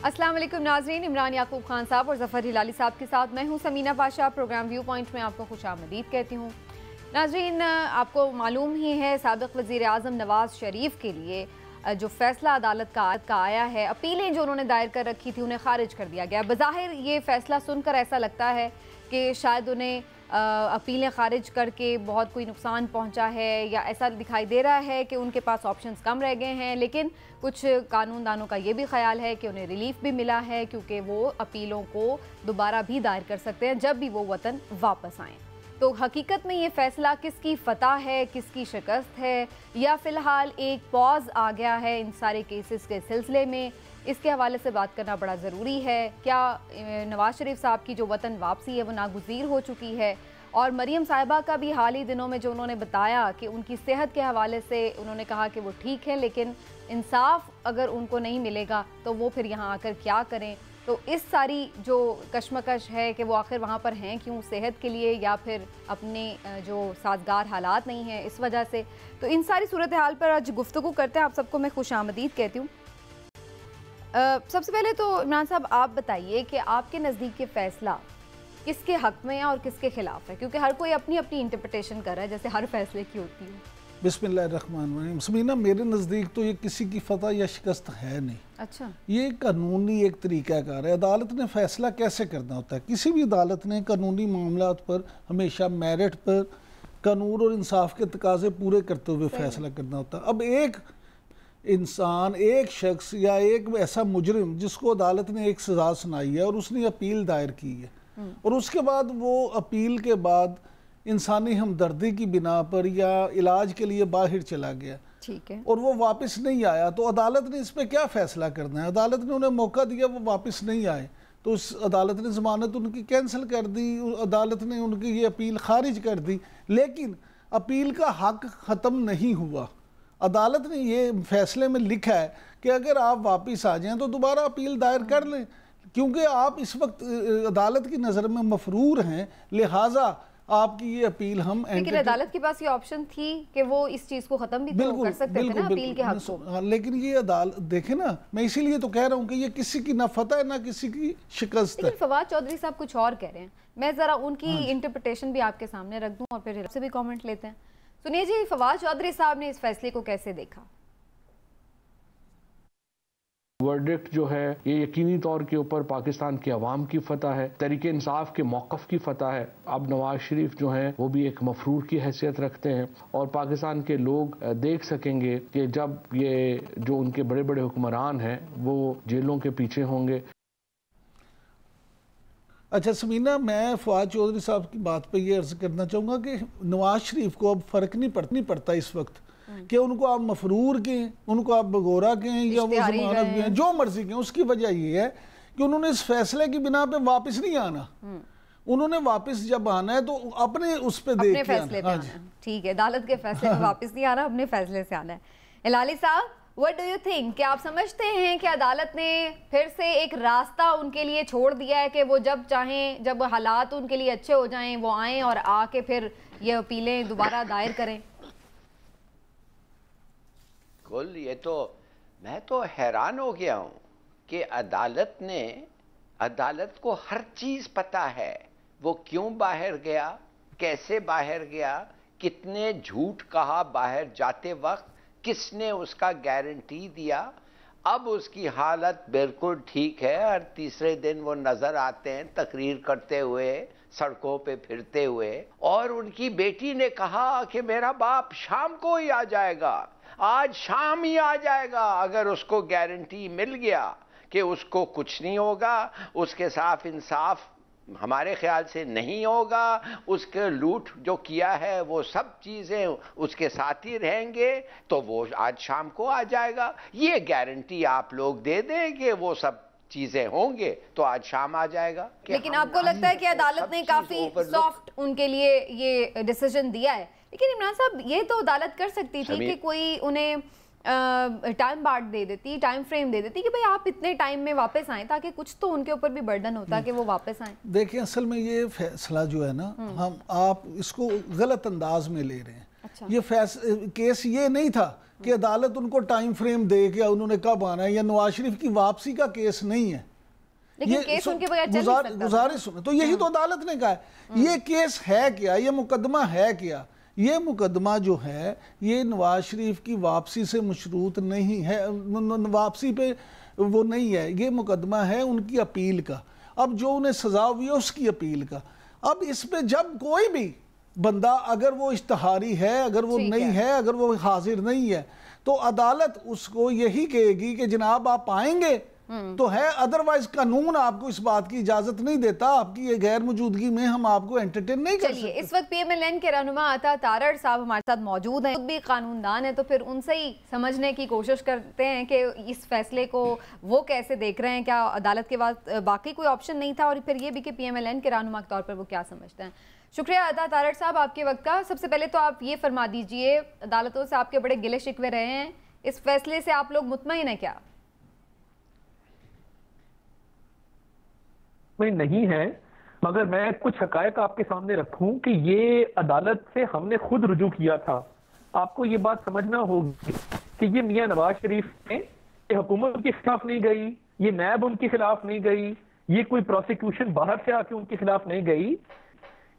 अस्सलाम वालेकुम नाज़रीन, इमरान याकूब खान साहब और ज़फ़र हिलाली साहब के साथ मैं हूं Samina Pasha. Program view point में आपको खुशामदीद कहती हूं। नाज़रीन, आपको मालूम ही है साबिक़ वज़ीर आज़म नवाज़ शरीफ के लिए जो फ़ैसला अदालत का आया है, अपीलें जो उन्होंने दायर कर रखी थी उन्हें ख़ारिज कर दिया गया। बज़ाहिर ये फ़ैसला सुनकर ऐसा लगता है कि शायद उन्हें अपीलें ख़ारिज करके बहुत कोई नुकसान पहुंचा है, या ऐसा दिखाई दे रहा है कि उनके पास ऑप्शंस कम रह गए हैं। लेकिन कुछ कानूनदानों का ये भी ख्याल है कि उन्हें रिलीफ भी मिला है, क्योंकि वो अपीलों को दोबारा भी दायर कर सकते हैं जब भी वो वतन वापस आएँ। तो हकीकत में ये फ़ैसला किसकी फ़तह है, किसकी शिकस्त है, या फ़िलहाल एक पॉज आ गया है इन सारे केसेस के सिलसिले में, इसके हवाले से बात करना बड़ा ज़रूरी है। क्या नवाज़ शरीफ साहब की जो वतन वापसी है वो नागुज़ीर हो चुकी है? और मरीम साहिबा का भी हाल ही दिनों में जो उन्होंने बताया कि उनकी सेहत के हवाले से उन्होंने कहा कि वो ठीक है, लेकिन इंसाफ अगर उनको नहीं मिलेगा तो वो फिर यहाँ आकर क्या करें। तो इस सारी जो कशमकश है कि वो आखिर वहाँ पर हैं क्यों, सेहत के लिए या फिर अपने जो साजगार हालात नहीं हैं इस वजह से। तो इन सारी सूरत हाल पर आज गुफ्तगू करते हैं। आप सबको मैं खुशामदीद कहती हूँ। सबसे पहले तो इमरान साहब आप बताइए कि आपके नज़दीक ये फ़ैसला किसके हक़ में है और किसके ख़िलाफ़ है, क्योंकि हर कोई अपनी अपनी इंटरप्रिटेशन कर रहा है जैसे हर फैसले की होती है। बिस्मिल्लाहिर्रहमानिर्रहीम। समीना, मेरे नज़दीक तो ये किसी की फतह या शिकस्त है नहीं। अच्छा, ये कानूनी एक तरीक़ाकार है। अदालत ने फ़ैसला कैसे करना होता है, किसी भी अदालत ने कानूनी मामलात पर हमेशा मेरिट पर कानून और इंसाफ के तकाजे पूरे करते हुए फ़ैसला करना होता है। अब एक इंसान, एक शख्स या एक ऐसा मुजरिम जिसको अदालत ने एक सज़ा सुनाई है और उसने अपील दायर की है, और उसके बाद वो अपील के बाद इंसानी हमदर्दी की बिना पर या इलाज के लिए बाहर चला गया, ठीक है, और वो वापस नहीं आया, तो अदालत ने इस पर क्या फ़ैसला करना है? अदालत ने उन्हें मौका दिया, वो वापस नहीं आए तो उस अदालत ने ज़मानत उनकी कैंसिल कर दी, अदालत ने उनकी ये अपील खारिज कर दी। लेकिन अपील का हक़ ख़त्म नहीं हुआ। अदालत ने ये फैसले में लिखा है कि अगर आप वापस आ जाएं तो दोबारा अपील दायर कर लें, क्योंकि आप इस वक्त अदालत की नज़र में मफरूर हैं, लिहाजा आपकी ये अपील हम। लेकिन अदालत के पास ये ऑप्शन थी कि वो इस चीज़ को ख़त्म भी तो कर सकते थे ना, अपील के हक़ को। लेकिन ये अदालत देखे ना, मैं इसीलिए तो कह रहा हूँ कि ये किसी की ना फतह है ना किसी की शिकस्त है। लेकिन फवाद चौधरी साहब कुछ और कह रहे हैं, मैं ज़रा उनकी इंटरप्रिटेशन भी आपके सामने रख दूँ और फिर आपसे भी कॉमेंट लेते हैं। सुनिए जी, फवाद चौधरी साहब ने इस फैसले को कैसे देखा? वर्डिक्ट जो है ये यकीनी तौर के ऊपर पाकिस्तान की अवाम की फतह है, तरीके इंसाफ के मौक़िफ़ की फतह है। अब नवाज शरीफ जो हैं वो भी एक मफरूर की हैसियत रखते हैं, और पाकिस्तान के लोग देख सकेंगे कि जब ये जो उनके बड़े बड़े हुक्मरान हैं वो जेलों के पीछे होंगे। अच्छा समीना, मैं फवाद चौधरी साहब की बात पे ये अर्ज़ करना चाहूँगा कि नवाज शरीफ को अब फ़र्क नहीं पड़ता इस वक्त कि उनको आप मफरूर के, उनको आप बगोरा के या वो जमानत के, जो मर्जी के। उसकी वजह ये है कि उन्होंने इस फैसले की बिना पे वापस नहीं आना। उन्होंने वापस जब आना है तो अपने उस पे देख के आना। ठीक है, अदालत के फैसले में वापस नहीं आना, अपने फैसले से आना है। हिलाली साहब, व्हाट डू यू थिंक, क्या आप समझते हैं कि अदालत ने फिर से एक रास्ता उनके लिए छोड़ दिया है कि वो जब चाहें, जब हालात उनके लिए अच्छे हो जाएं, वो आएँ और आके फिर ये अपीलें दोबारा दायर करें? कुल ये तो मैं तो हैरान हो गया हूँ कि अदालत को हर चीज़ पता है। वो क्यों बाहर गया, कैसे बाहर गया, कितने झूठ कहा बाहर जाते वक्त, किसने उसका गारंटी दिया। अब उसकी हालत बिल्कुल ठीक है। हर तीसरे दिन वो नज़र आते हैं तकरीर करते हुए, सड़कों पे फिरते हुए। और उनकी बेटी ने कहा कि मेरा बाप शाम को ही आ जाएगा, आज शाम ही आ जाएगा। अगर उसको गारंटी मिल गया कि उसको कुछ नहीं होगा, उसके साथ इंसाफ हमारे ख्याल से नहीं होगा, उसके लूट जो किया है वो सब चीज़ें उसके साथ ही रहेंगे, तो वो आज शाम को आ जाएगा। ये गारंटी आप लोग दे दें कि वो सब चीज़ें होंगे तो आज शाम आ जाएगा। लेकिन आपको लगता है कि अदालत ने काफ़ी सॉफ्ट उनके लिए ये डिसीजन दिया है? लेकिन इमरान साहब, ये तो अदालत कर सकती थी कि कोई उन्हें टाइम बार्ड दे देती, टाइम फ्रेम दे देती कि भाई आप इतने टाइम में वापस आएँ, ताकि कुछ तो उनके ऊपर भी बर्डन होता कि वो वापस आएँ। देखिए, असल में ये फैसला जो है ना, आप इसको गलत अंदाज में ले रहे हैं। अच्छा। ये केस ये नहीं था कि अदालत उनको टाइम फ्रेम दे के उन्होंने कब आना है, या नवाज शरीफ की वापसी का केस नहीं है। लेकिन केस उनके बगैर चल नहीं सकता। गुजारिश सुने, तो यही तो अदालत ने कहा है। ये केस है क्या, ये मुकदमा है क्या? ये मुकदमा जो है ये नवाज शरीफ की वापसी से मशरूत नहीं है, वापसी पे वो नहीं है। ये मुकदमा है उनकी अपील का। अब जो उन्हें सजा हुई है उसकी अपील का। अब इस पे जब कोई भी बंदा, अगर वो इश्तहारी है, अगर वो नहीं है, अगर वो हाजिर नहीं है, तो अदालत उसको यही कहेगी कि जनाब आप आएंगे तो है, अदरवाइज कानून आपको इस बात की इजाजत नहीं देता, आपकी ये गैर मौजूदगी में हम आपको एंटरटेन नहीं कर सकते। इस वक्त PMLN के रहनुमा अता तारड़ साहब हमारे साथ मौजूद हैं, खुद भी कानूनदान है, तो फिर उनसे ही समझने की कोशिश करते हैं कि इस फैसले को वो कैसे देख रहे हैं। क्या अदालत के बाद बाकी कोई ऑप्शन नहीं था, और फिर ये भी कि PMLN के रहनुमा के तौर पर वो क्या समझते हैं। शुक्रिया अता तारड़ साहब आपके वक्त का। सबसे पहले तो आप ये फरमा दीजिए, अदालतों से आपके बड़े गिले शिकवे रहे हैं, इस फैसले से आप लोग मुतमईन है क्या? में नहीं है, मगर मैं कुछ हकायक आपके सामने रखूं कि ये अदालत से हमने खुद रुजू किया था। आपको ये बात समझना होगी कि ये मियां नवाज शरीफ ने हुकूमत के खिलाफ नहीं गई, ये नैब उनके खिलाफ नहीं गई, ये कोई प्रोसिक्यूशन बाहर से आके उनके खिलाफ नहीं गई।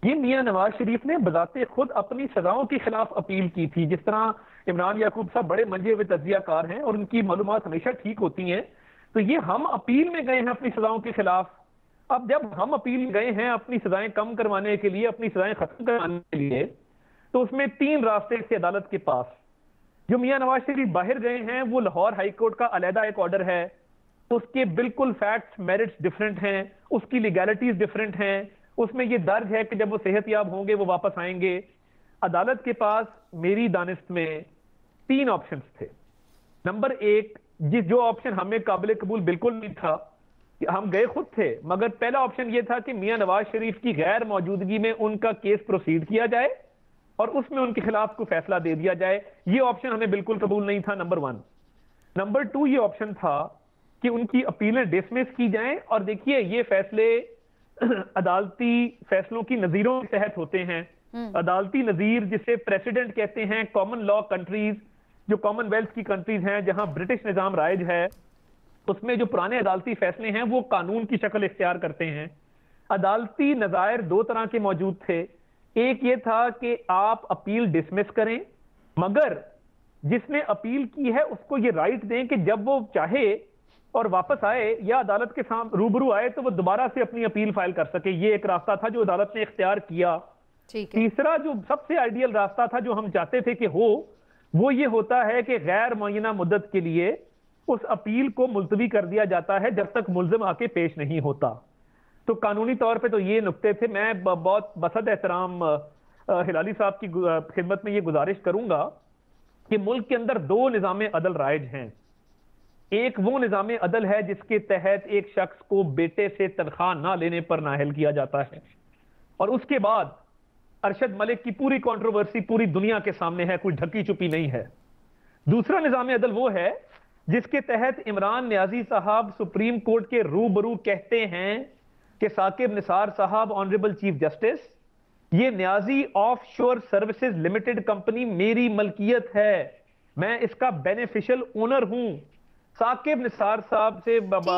ये मियां नवाज शरीफ ने बजाते खुद अपनी सजाओं के खिलाफ अपील की थी। जिस तरह इमरान याकूब साहब बड़े मंजे हुए तज्जियाकार हैं और उनकी मालूमात हमेशा ठीक होती हैं, तो ये हम अपील में गए हैं अपनी सजाओं के खिलाफ। अब जब हम अपील गए हैं अपनी सजाएं कम करवाने के लिए, अपनी सजाएं खत्म करवाने के लिए, तो उसमें 3 रास्ते थे अदालत के पास। जो मियां नवाज शरीफ बाहर गए हैं वो लाहौर हाई कोर्ट का अलहदा एक ऑर्डर है, उसके बिल्कुल फैक्ट्स मेरिट्स डिफरेंट हैं, उसकी लीगैलिटीज डिफरेंट हैं, उसमें ये दर्ज है कि जब वो सेहतयाब होंगे वो वापस आएंगे। अदालत के पास मेरी दानिश में 3 ऑप्शंस थे। नंबर 1, जो ऑप्शन हमें काबिल कबूल बिल्कुल नहीं था, हम गए खुद थे, मगर पहला ऑप्शन यह था कि मियां नवाज शरीफ की गैर मौजूदगी में उनका केस प्रोसीड किया जाए और उसमें उनके खिलाफ कोई फैसला दे दिया जाए। ये ऑप्शन हमें बिल्कुल कबूल नहीं था, नंबर 1। नंबर 2 ये ऑप्शन था कि उनकी अपीलें डिसमिस की जाएं। और देखिए ये फैसले अदालती फैसलों की नजीरों के तहत होते हैं। अदालती नजीर जिसे प्रेसिडेंट कहते हैं, कॉमन लॉ कंट्रीज, जो कॉमनवेल्थ की कंट्रीज हैं जहां ब्रिटिश निजाम राइज है, उसमें जो पुराने अदालती फैसले हैं वो कानून की शक्ल इख्तियार करते हैं। अदालती नज़ायर 2 तरह के मौजूद थे। एक ये था कि आप अपील डिसमिस करें, मगर जिसने अपील की है उसको ये राइट दें कि जब वो चाहे और वापस आए या अदालत के सामने रूबरू आए तो वो दोबारा से अपनी अपील फाइल कर सके। ये एक रास्ता था जो अदालत ने इख्तियार किया। तीसरा जो सबसे आइडियल रास्ता था, जो हम चाहते थे कि वो ये होता है कि गैर मुअय्यना मुद्दत के लिए उस अपील को मुलतवी कर दिया जाता है जब तक मुल्जिम आके पेश नहीं होता। तो कानूनी तौर पे तो ये नुक्ते थे। मैं बहुत बसद एहतराम हिलाली साहब की खिदमत में ये गुजारिश करूंगा कि मुल्क के अंदर 2 निज़ाम अदल राइज हैं। एक वो निज़ाम अदल है जिसके तहत एक शख्स को बेटे से तनख्वाह ना लेने पर नाअहल किया जाता है, और उसके बाद अरशद मलिक की पूरी कंट्रोवर्सी पूरी दुनिया के सामने है, कोई ढकी चुपी नहीं है। दूसरा निज़ाम अदल वो है जिसके तहत इमरान न्याजी साहब सुप्रीम कोर्ट के रूबरू कहते हैं कि साकिब निसार साहब, ऑनरेबल चीफ जस्टिस, ये Niazi offshore services limited company मेरी मलकियत है, मैं इसका बेनिफिशियल ओनर हूं। साकिब निसार साहब से बाबा,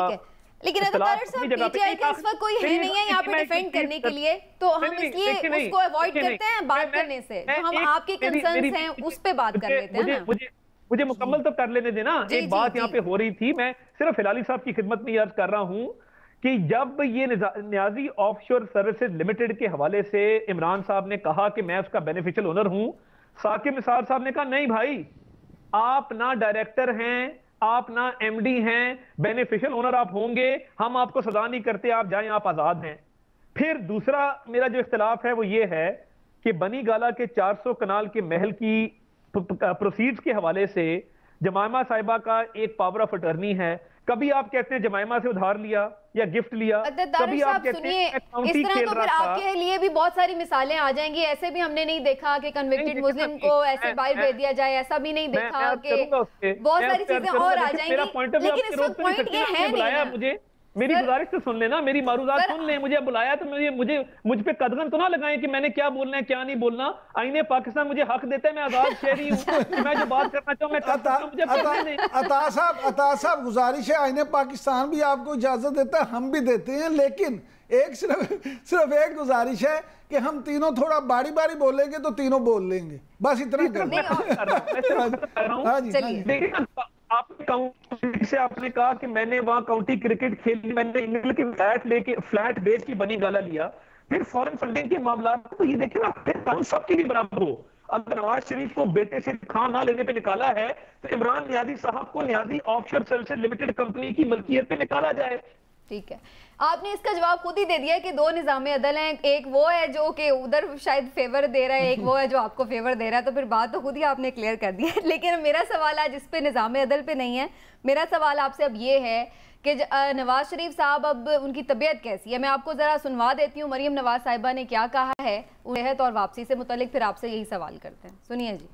लेकिन इस वक्त कोई है नहीं है यहाँ पे डिफेंड करने के लिए, तो हम इसलिए उसको अवॉइड करते हैं बात करने से। जो हम आपके कंसर्न्स हैं उस पे बात कर लेते हैं ना। मुझे मुकम्मल तो कर लेने देना। एक बात यहाँ पे हो रही थी, मैं सिर्फ हिलाली साहब की खिदमत में अर्ज कर रहा हूं कि जब ये न्याजी ऑफशोर सर्विसेज लिमिटेड के हवाले से इमरान साहब ने कहा कि मैं उसका बेनिफिशियल ओनर हूं, साकिब निसार साहब ने कहा नहीं भाई, आप ना डायरेक्टर हैं, आप ना MD हैं, बेनिफिशियल ओनर आप होंगे, हम आपको सजा नहीं करते, आप जाएं, आप आजाद हैं। फिर दूसरा मेरा जो इख्तिलाफ है वो ये है कि बनी गाला के 400 कनाल के महल की प्रोसीड्स के हवाले से जमायमा साहिबा का एक पावर ऑफ अटर्नी है। कभी आप कहते हैं जमायमा से उधार लिया या गिफ्ट लिया, कभी आप कहते हैं इस तरह तो फिर आपके लिए भी बहुत सारी मिसालें आ जाएंगी। ऐसे भी हमने नहीं देखा कि कन्विक्टेड मुस्लिम को ऐसे बाहर भेज दिया जाए, ऐसा भी नहीं देखा कि बहुत सारी चीजें और आ जाएंगी। लेकिन इस वक्त पॉइंट ये है नहीं, मेरी गुजारिश तो सुन लेना, मेरी मारूजात सुन ले। मुझे बुलाया तो मुझ पे कदगन तो ना लगाएं कि मैंने क्या बोलना है क्या नहीं बोलना। आईने पाकिस्तान मुझे हक देता है, मैं आजाद शहरी हूँ कि मैं जो बात करना चाहूँ मैं कर सकता हूं, मुझे करने दें। अता साहब गुजारिश है, आईने पाकिस्तान भी आपको इजाजत देता है, हम भी देते हैं, लेकिन एक सिर्फ एक गुजारिश है कि हम तीनों थोड़ा बारी बारी बोलेंगे तो तीनों बोल लेंगे, बस इतना आपने काउंटी से आपने कहा कि मैंने वहां काउंटी क्रिकेट खेली, मैंने इंग्लैंड के फ्लैट बेच की बनी गाला लिया, फिर फॉरेन फंडिंग के मामला तो ये देखें ना, फिर सबके भी बराबर हो। अगर नवाज शरीफ को बेटे से खान ना लेने पे निकाला है तो इमरान नियाजी साहब को Niazi offshore services limited company की मलकियत पे निकाला जाए। ठीक है, आपने इसका जवाब खुद ही दे दिया कि दो निज़ाम अदल हैं, एक वो है जो कि उधर शायद फेवर दे रहा है, एक वो है जो आपको फेवर दे रहा है, तो फिर बात तो खुद ही आपने क्लियर कर दी है। लेकिन मेरा सवाल आज इस पे निज़ाम अदल पे नहीं है, मेरा सवाल आपसे अब ये है कि नवाज शरीफ साहब अब उनकी तबीयत कैसी है। मैं आपको ज़रा सुनवा देती हूँ मरियम नवाज साहिबा ने क्या कहा है सेहत और वापसी से मुतल्लिक, फिर आपसे यही सवाल करते हैं, सुनिए जी।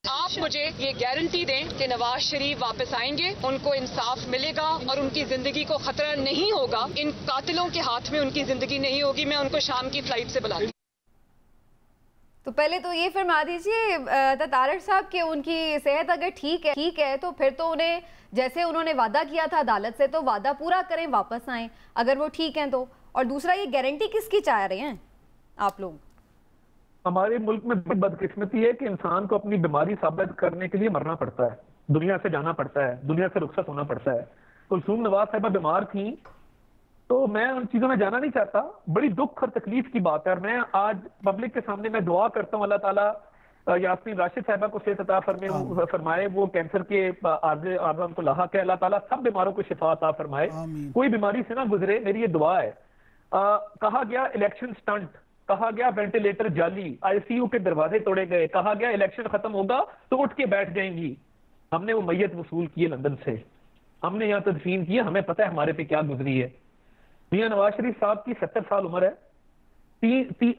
आप मुझे ये गारंटी दें कि नवाज शरीफ वापस आएंगे, उनको इंसाफ मिलेगा और उनकी जिंदगी को खतरा नहीं होगा, इन कातिलों के हाथ में उनकी जिंदगी नहीं होगी। मैं उनको शाम की फ्लाइट से बुलाऊंगी। तो पहले तो ये फरमा दीजिए तारक साहब कि उनकी सेहत अगर ठीक है तो फिर तो उन्हें जैसे उन्होंने वादा किया था अदालत से तो वादा पूरा करें, वापस आएं अगर वो ठीक हैं तो। और दूसरा, ये गारंटी किसकी चाह रहे हैं आप लोग? हमारे मुल्क में बड़ी बदकिस्मती है कि इंसान को अपनी बीमारी साबित करने के लिए मरना पड़ता है, दुनिया से जाना पड़ता है, दुनिया से रुखसत होना पड़ता है। कुलसूम नवाज साहिबा बीमार थी तो मैं उन चीजों में जाना नहीं चाहता, बड़ी दुख और तकलीफ की बात है। और मैं आज पब्लिक के सामने मैं दुआ करता हूँ अल्लाह ताला यास्मीन राशिद साहिबा को सेहत अता फरमाए, वो कैंसर के आज़म को लाहक है, अल्लाह ताला सब बीमारों को शिफा अता फरमाए, कोई बीमारी से ना गुजरे, मेरी ये दुआ है। कहा गया इलेक्शन स्टंट, कहा गया वेंटिलेटर जाली, आईसीयू के दरवाजे तोड़े गए, कहा गया इलेक्शन खत्म होगा तो उठ के बैठ जाएंगी। हमने वो मैयत वसूल किए लंदन से, हमने यहाँ तदफीन किया, हमें पता है हमारे पे क्या गुजरी है। मियां नवाज शरीफ साहब की 70 साल उम्र है,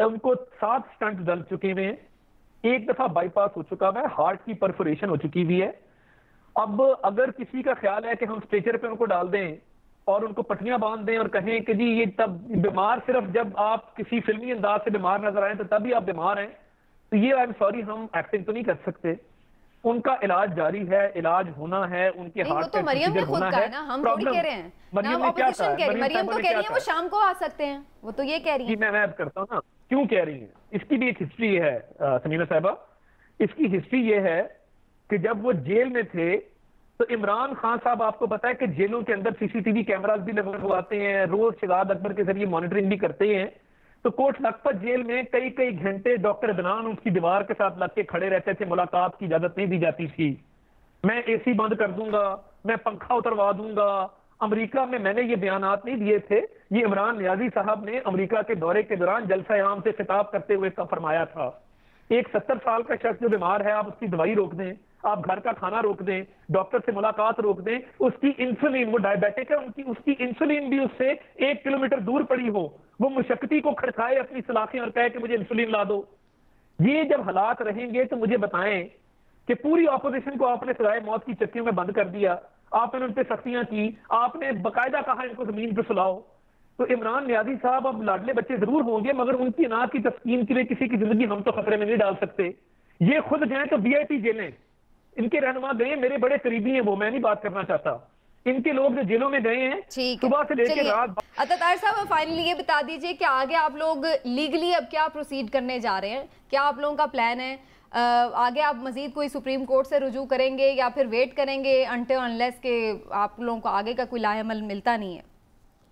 उनको 7 स्टंट डल चुके हुए हैं, एक दफा बाईपास हो चुका है, हार्ट की परफोरेशन हो चुकी हुई है। अब अगर किसी का ख्याल है कि हम स्ट्रेचर पे उनको डाल दें और उनको पटनियां बांध दें और कहें कि जी ये तब बीमार सिर्फ जब आप किसी फिल्मी अंदाज से बीमार नजर आए तो तभी आप बीमार हैं, तो ये आई एम सॉरी हम एक्टिंग तो नहीं कर सकते। उनका इलाज जारी है, इलाज होना है, उनके हार्ट तो मरियम ने खुद कहा ना, हम थोड़ी कह रहे हैं, मरियम तो कह रही है वो शाम को आ सकते हैं, वो तो ये कह रही है। मैं करता हूँ ना क्यों कह रही है, इसकी भी एक हिस्ट्री है समीना साहिबा। इसकी हिस्ट्री ये है कि जब वो जेल में थे तो इमरान खान साहब, आपको पता है कि जेलों के अंदर सीसीटीवी कैमरास भी लगवाते हैं, रोज शगाद अकबर के जरिए मॉनिटरिंग भी करते हैं। तो कोट लखपत जेल में कई कई घंटे डॉक्टर अदनान उसकी दीवार के साथ लग के खड़े रहते थे, मुलाकात की इजाजत नहीं दी जाती थी। मैं एसी बंद कर दूंगा, मैं पंखा उतरवा दूंगा। अमेरिका में मैंने ये बयानात नहीं दिए थे, ये इमरान नियाजी साहब ने अमेरिका के दौरे के दौरान जलसा आम से खिताब करते हुए फरमाया था। एक 70 साल का शख्स जो बीमार है, आप उसकी दवाई रोक दें, आप घर का खाना रोक दें, डॉक्टर से मुलाकात रोक दें, उसकी इंसुलिन, वो डायबिटिक है, उसकी इंसुलिन भी उससे 1 किलोमीटर दूर पड़ी हो, वो मुशक्कती को खड़काए अपनी सलाखें और कहे कि मुझे इंसुलिन ला दो। ये जब हालात रहेंगे तो मुझे बताएं कि पूरी ऑपोजिशन को आपने सजाए मौत की चक्कियों में बंद कर दिया, आपने उन पर सख्तियां की, आपने बाकायदा कहा इनको जमीन पर सुलाओ। तो इमरान नियाजी साहब अब लाडले बच्चे जरूर होंगे, मगर उनकी अनाज की तस्कीन के लिए किसी की जिंदगी हम तो खतरे में नहीं डाल सकते। ये खुद जाए तो वीआईपी जेलें, इनके रहनुमा गए, मेरे बड़े करीबी हैं वो, मैं नहीं बात करना चाहता, इनके लोग जो जेलों में गए हैं सुबह से लेकर रात। अतातार साहब फाइनली ये बता दीजिए कि आगे आप लोग लीगली अब क्या प्रोसीड करने जा रहे हैं, क्या आप लोगों का प्लान है? आगे आप मजीद कोई सुप्रीम कोर्ट से रुजू करेंगे या फिर वेट करेंगे अनटिल अनलेस के आप लोगों को आगे का कोई लाहेमल मिलता नहीं है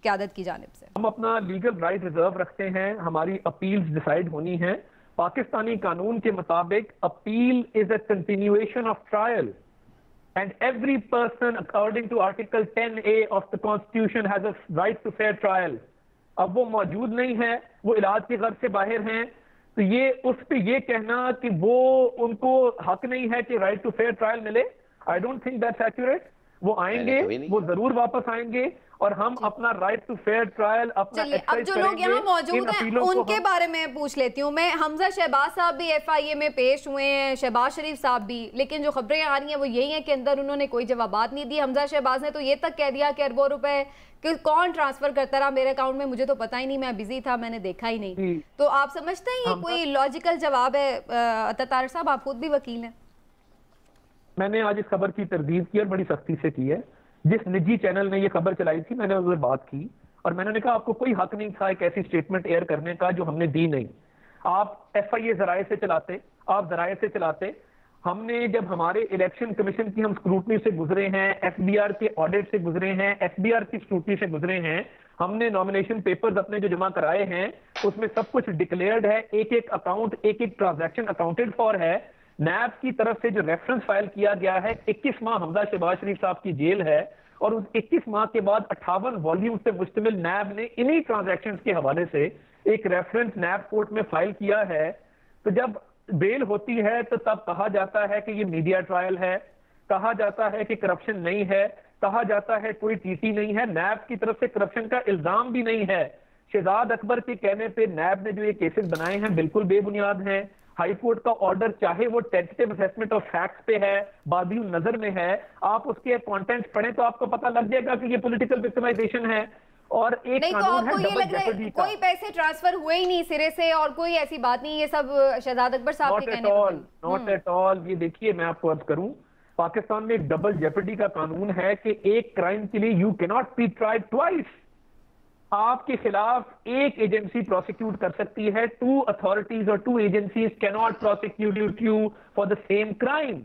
क़यादत की जानिब से? हम अपना लीगल राइट रिजर्व रखते हैं, हमारी अपील्स डिसाइड होनी है। पाकिस्तानी कानून के मुताबिक appeal is a continuation of trial and every person according to article 10A of the constitution has a right to fair trial. अब वो मौजूद नहीं है, वो इलाज की गर्ज से बाहर हैं, तो ये उस पे ये कहना कि वो उनको हक नहीं है कि राइट टू फेयर ट्रायल मिले, I don't think that's accurate. वो आएंगे, वो जरूर वापस आएंगे। और हम अपना राइट टू फेयर ट्रायल अपना चलिए, अब जो लोग यहाँ मौजूद हैं उनके बारे में पूछ लेती हूँ मैं। हमजा शहबाज साहब भी FIA में पेश हुए हैं, शहबाज शरीफ साहब भी, लेकिन जो खबरें आ रही हैं वो यही है कि अंदर उन्होंने कोई जवाबात नहीं दी। हमजा शहबाज ने तो ये तक कह दिया कि अरबों रुपए कि कौन ट्रांसफर करता रहा मेरे अकाउंट में, मुझे तो पता ही नहीं, मैं बिजी था, मैंने देखा ही नहीं। तो आप समझते हैं ये कोई लॉजिकल जवाब है? अता तारिक साहब, आप खुद भी वकील हैं। मैंने आज इस खबर की तरदीद की और बड़ी सख्ती से की है। जिस निजी चैनल ने ये खबर चलाई थी मैंने उससे बात की और मैंने कहा आपको कोई हक नहीं था एक ऐसी स्टेटमेंट एयर करने का जो हमने दी नहीं। आप FIA जराए से चलाते, आप जराए से चलाते। हमने जब हमारे इलेक्शन कमीशन की हम स्क्रूटनी से गुजरे हैं, FBR के ऑडिट से गुजरे हैं, FBR की स्क्रूटनी से गुजरे हैं, हमने नॉमिनेशन पेपर्स अपने जो जमा कराए हैं उसमें सब कुछ डिक्लेयर्ड है, एक एक अकाउंट, एक एक ट्रांजैक्शन अकाउंटेड फॉर है। नैब की तरफ से जो रेफरेंस फाइल किया गया है, 21 माह हमजा शहबाज शरीफ साहब की जेल है और उस 21 माह के बाद 58 वॉल्यूम से मुश्तमिल नैब ने इन्हीं ट्रांजैक्शंस के हवाले से एक रेफरेंस नैब कोर्ट में फाइल किया है। तो जब बेल होती है तो तब कहा जाता है कि ये मीडिया ट्रायल है, कहा जाता है कि करप्शन नहीं है, कहा जाता है कोई TT नहीं है, नैब की तरफ से करप्शन का इल्जाम भी नहीं है। शहजाद अकबर के कहने पे नैब ने जो ये केसेस बनाए हैं बिल्कुल बेबुनियाद हैं। हाई कोर्ट का ऑर्डर चाहे वो टेंटेटिव असेसमेंट ऑफ फैक्ट्स पे है, बादिल नजर में है, आप उसके कंटेंट पढ़ें तो आपको पता लग जाएगा कि ये पॉलिटिकल विक्टिमाइजेशन है। और एक नहीं तो आपको ये लग रहा है कोई पैसे ट्रांसफर हुए ही नहीं सिरे से और कोई ऐसी बात नहीं, ये सब शहजाद अकबर साहब के कहने पर? Not at all. ये देखिए मैं आपको अर्ज करूं, पाकिस्तान में एक डबल जेपर्डी का कानून है कि एक क्राइम के लिए you can not be tried twice. आपके खिलाफ एक एजेंसी प्रोसिक्यूट कर सकती है, 2 अथॉरिटीज और 2 agencies can not prosecute you for the same crime.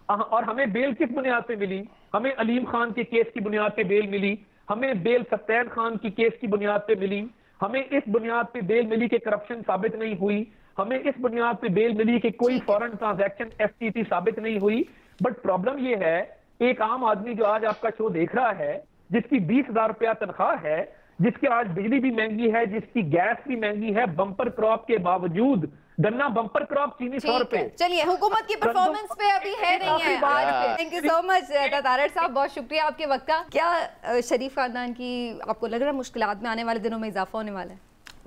और हमें बेल किस बुनियाद पे मिली? हमें अलीम खान के केस की बुनियाद पे बेल मिली, हमें बेल सत्तैन खान की केस की बुनियाद पे मिली, हमें इस बुनियाद पे बेल मिली कि करप्शन साबित नहीं हुई, हमें इस बुनियाद पे बेल मिली कि कोई फॉरेन ट्रांजैक्शन FTT साबित नहीं हुई। बट प्रॉब्लम ये है, एक आम आदमी जो आज आपका शो देख रहा है, जिसकी 20,000 रुपया तनख्वाह है, जिसके आज बिजली भी महंगी है, जिसकी गैस भी महंगी है, बम्पर क्रॉप के बावजूद, गन्ना बम्पर क्रॉप चीनी 100 रुपए। चलिए, हुकूमत की परफॉर्मेंस पे अभी है नहीं है। Thank you so much Tariq साहब, बहुत शुक्रिया आपके वक्त का। क्या शरीफ खानदान की आपको लग रहा है मुश्किलात में आने वाले दिनों में इजाफा होने वाला है?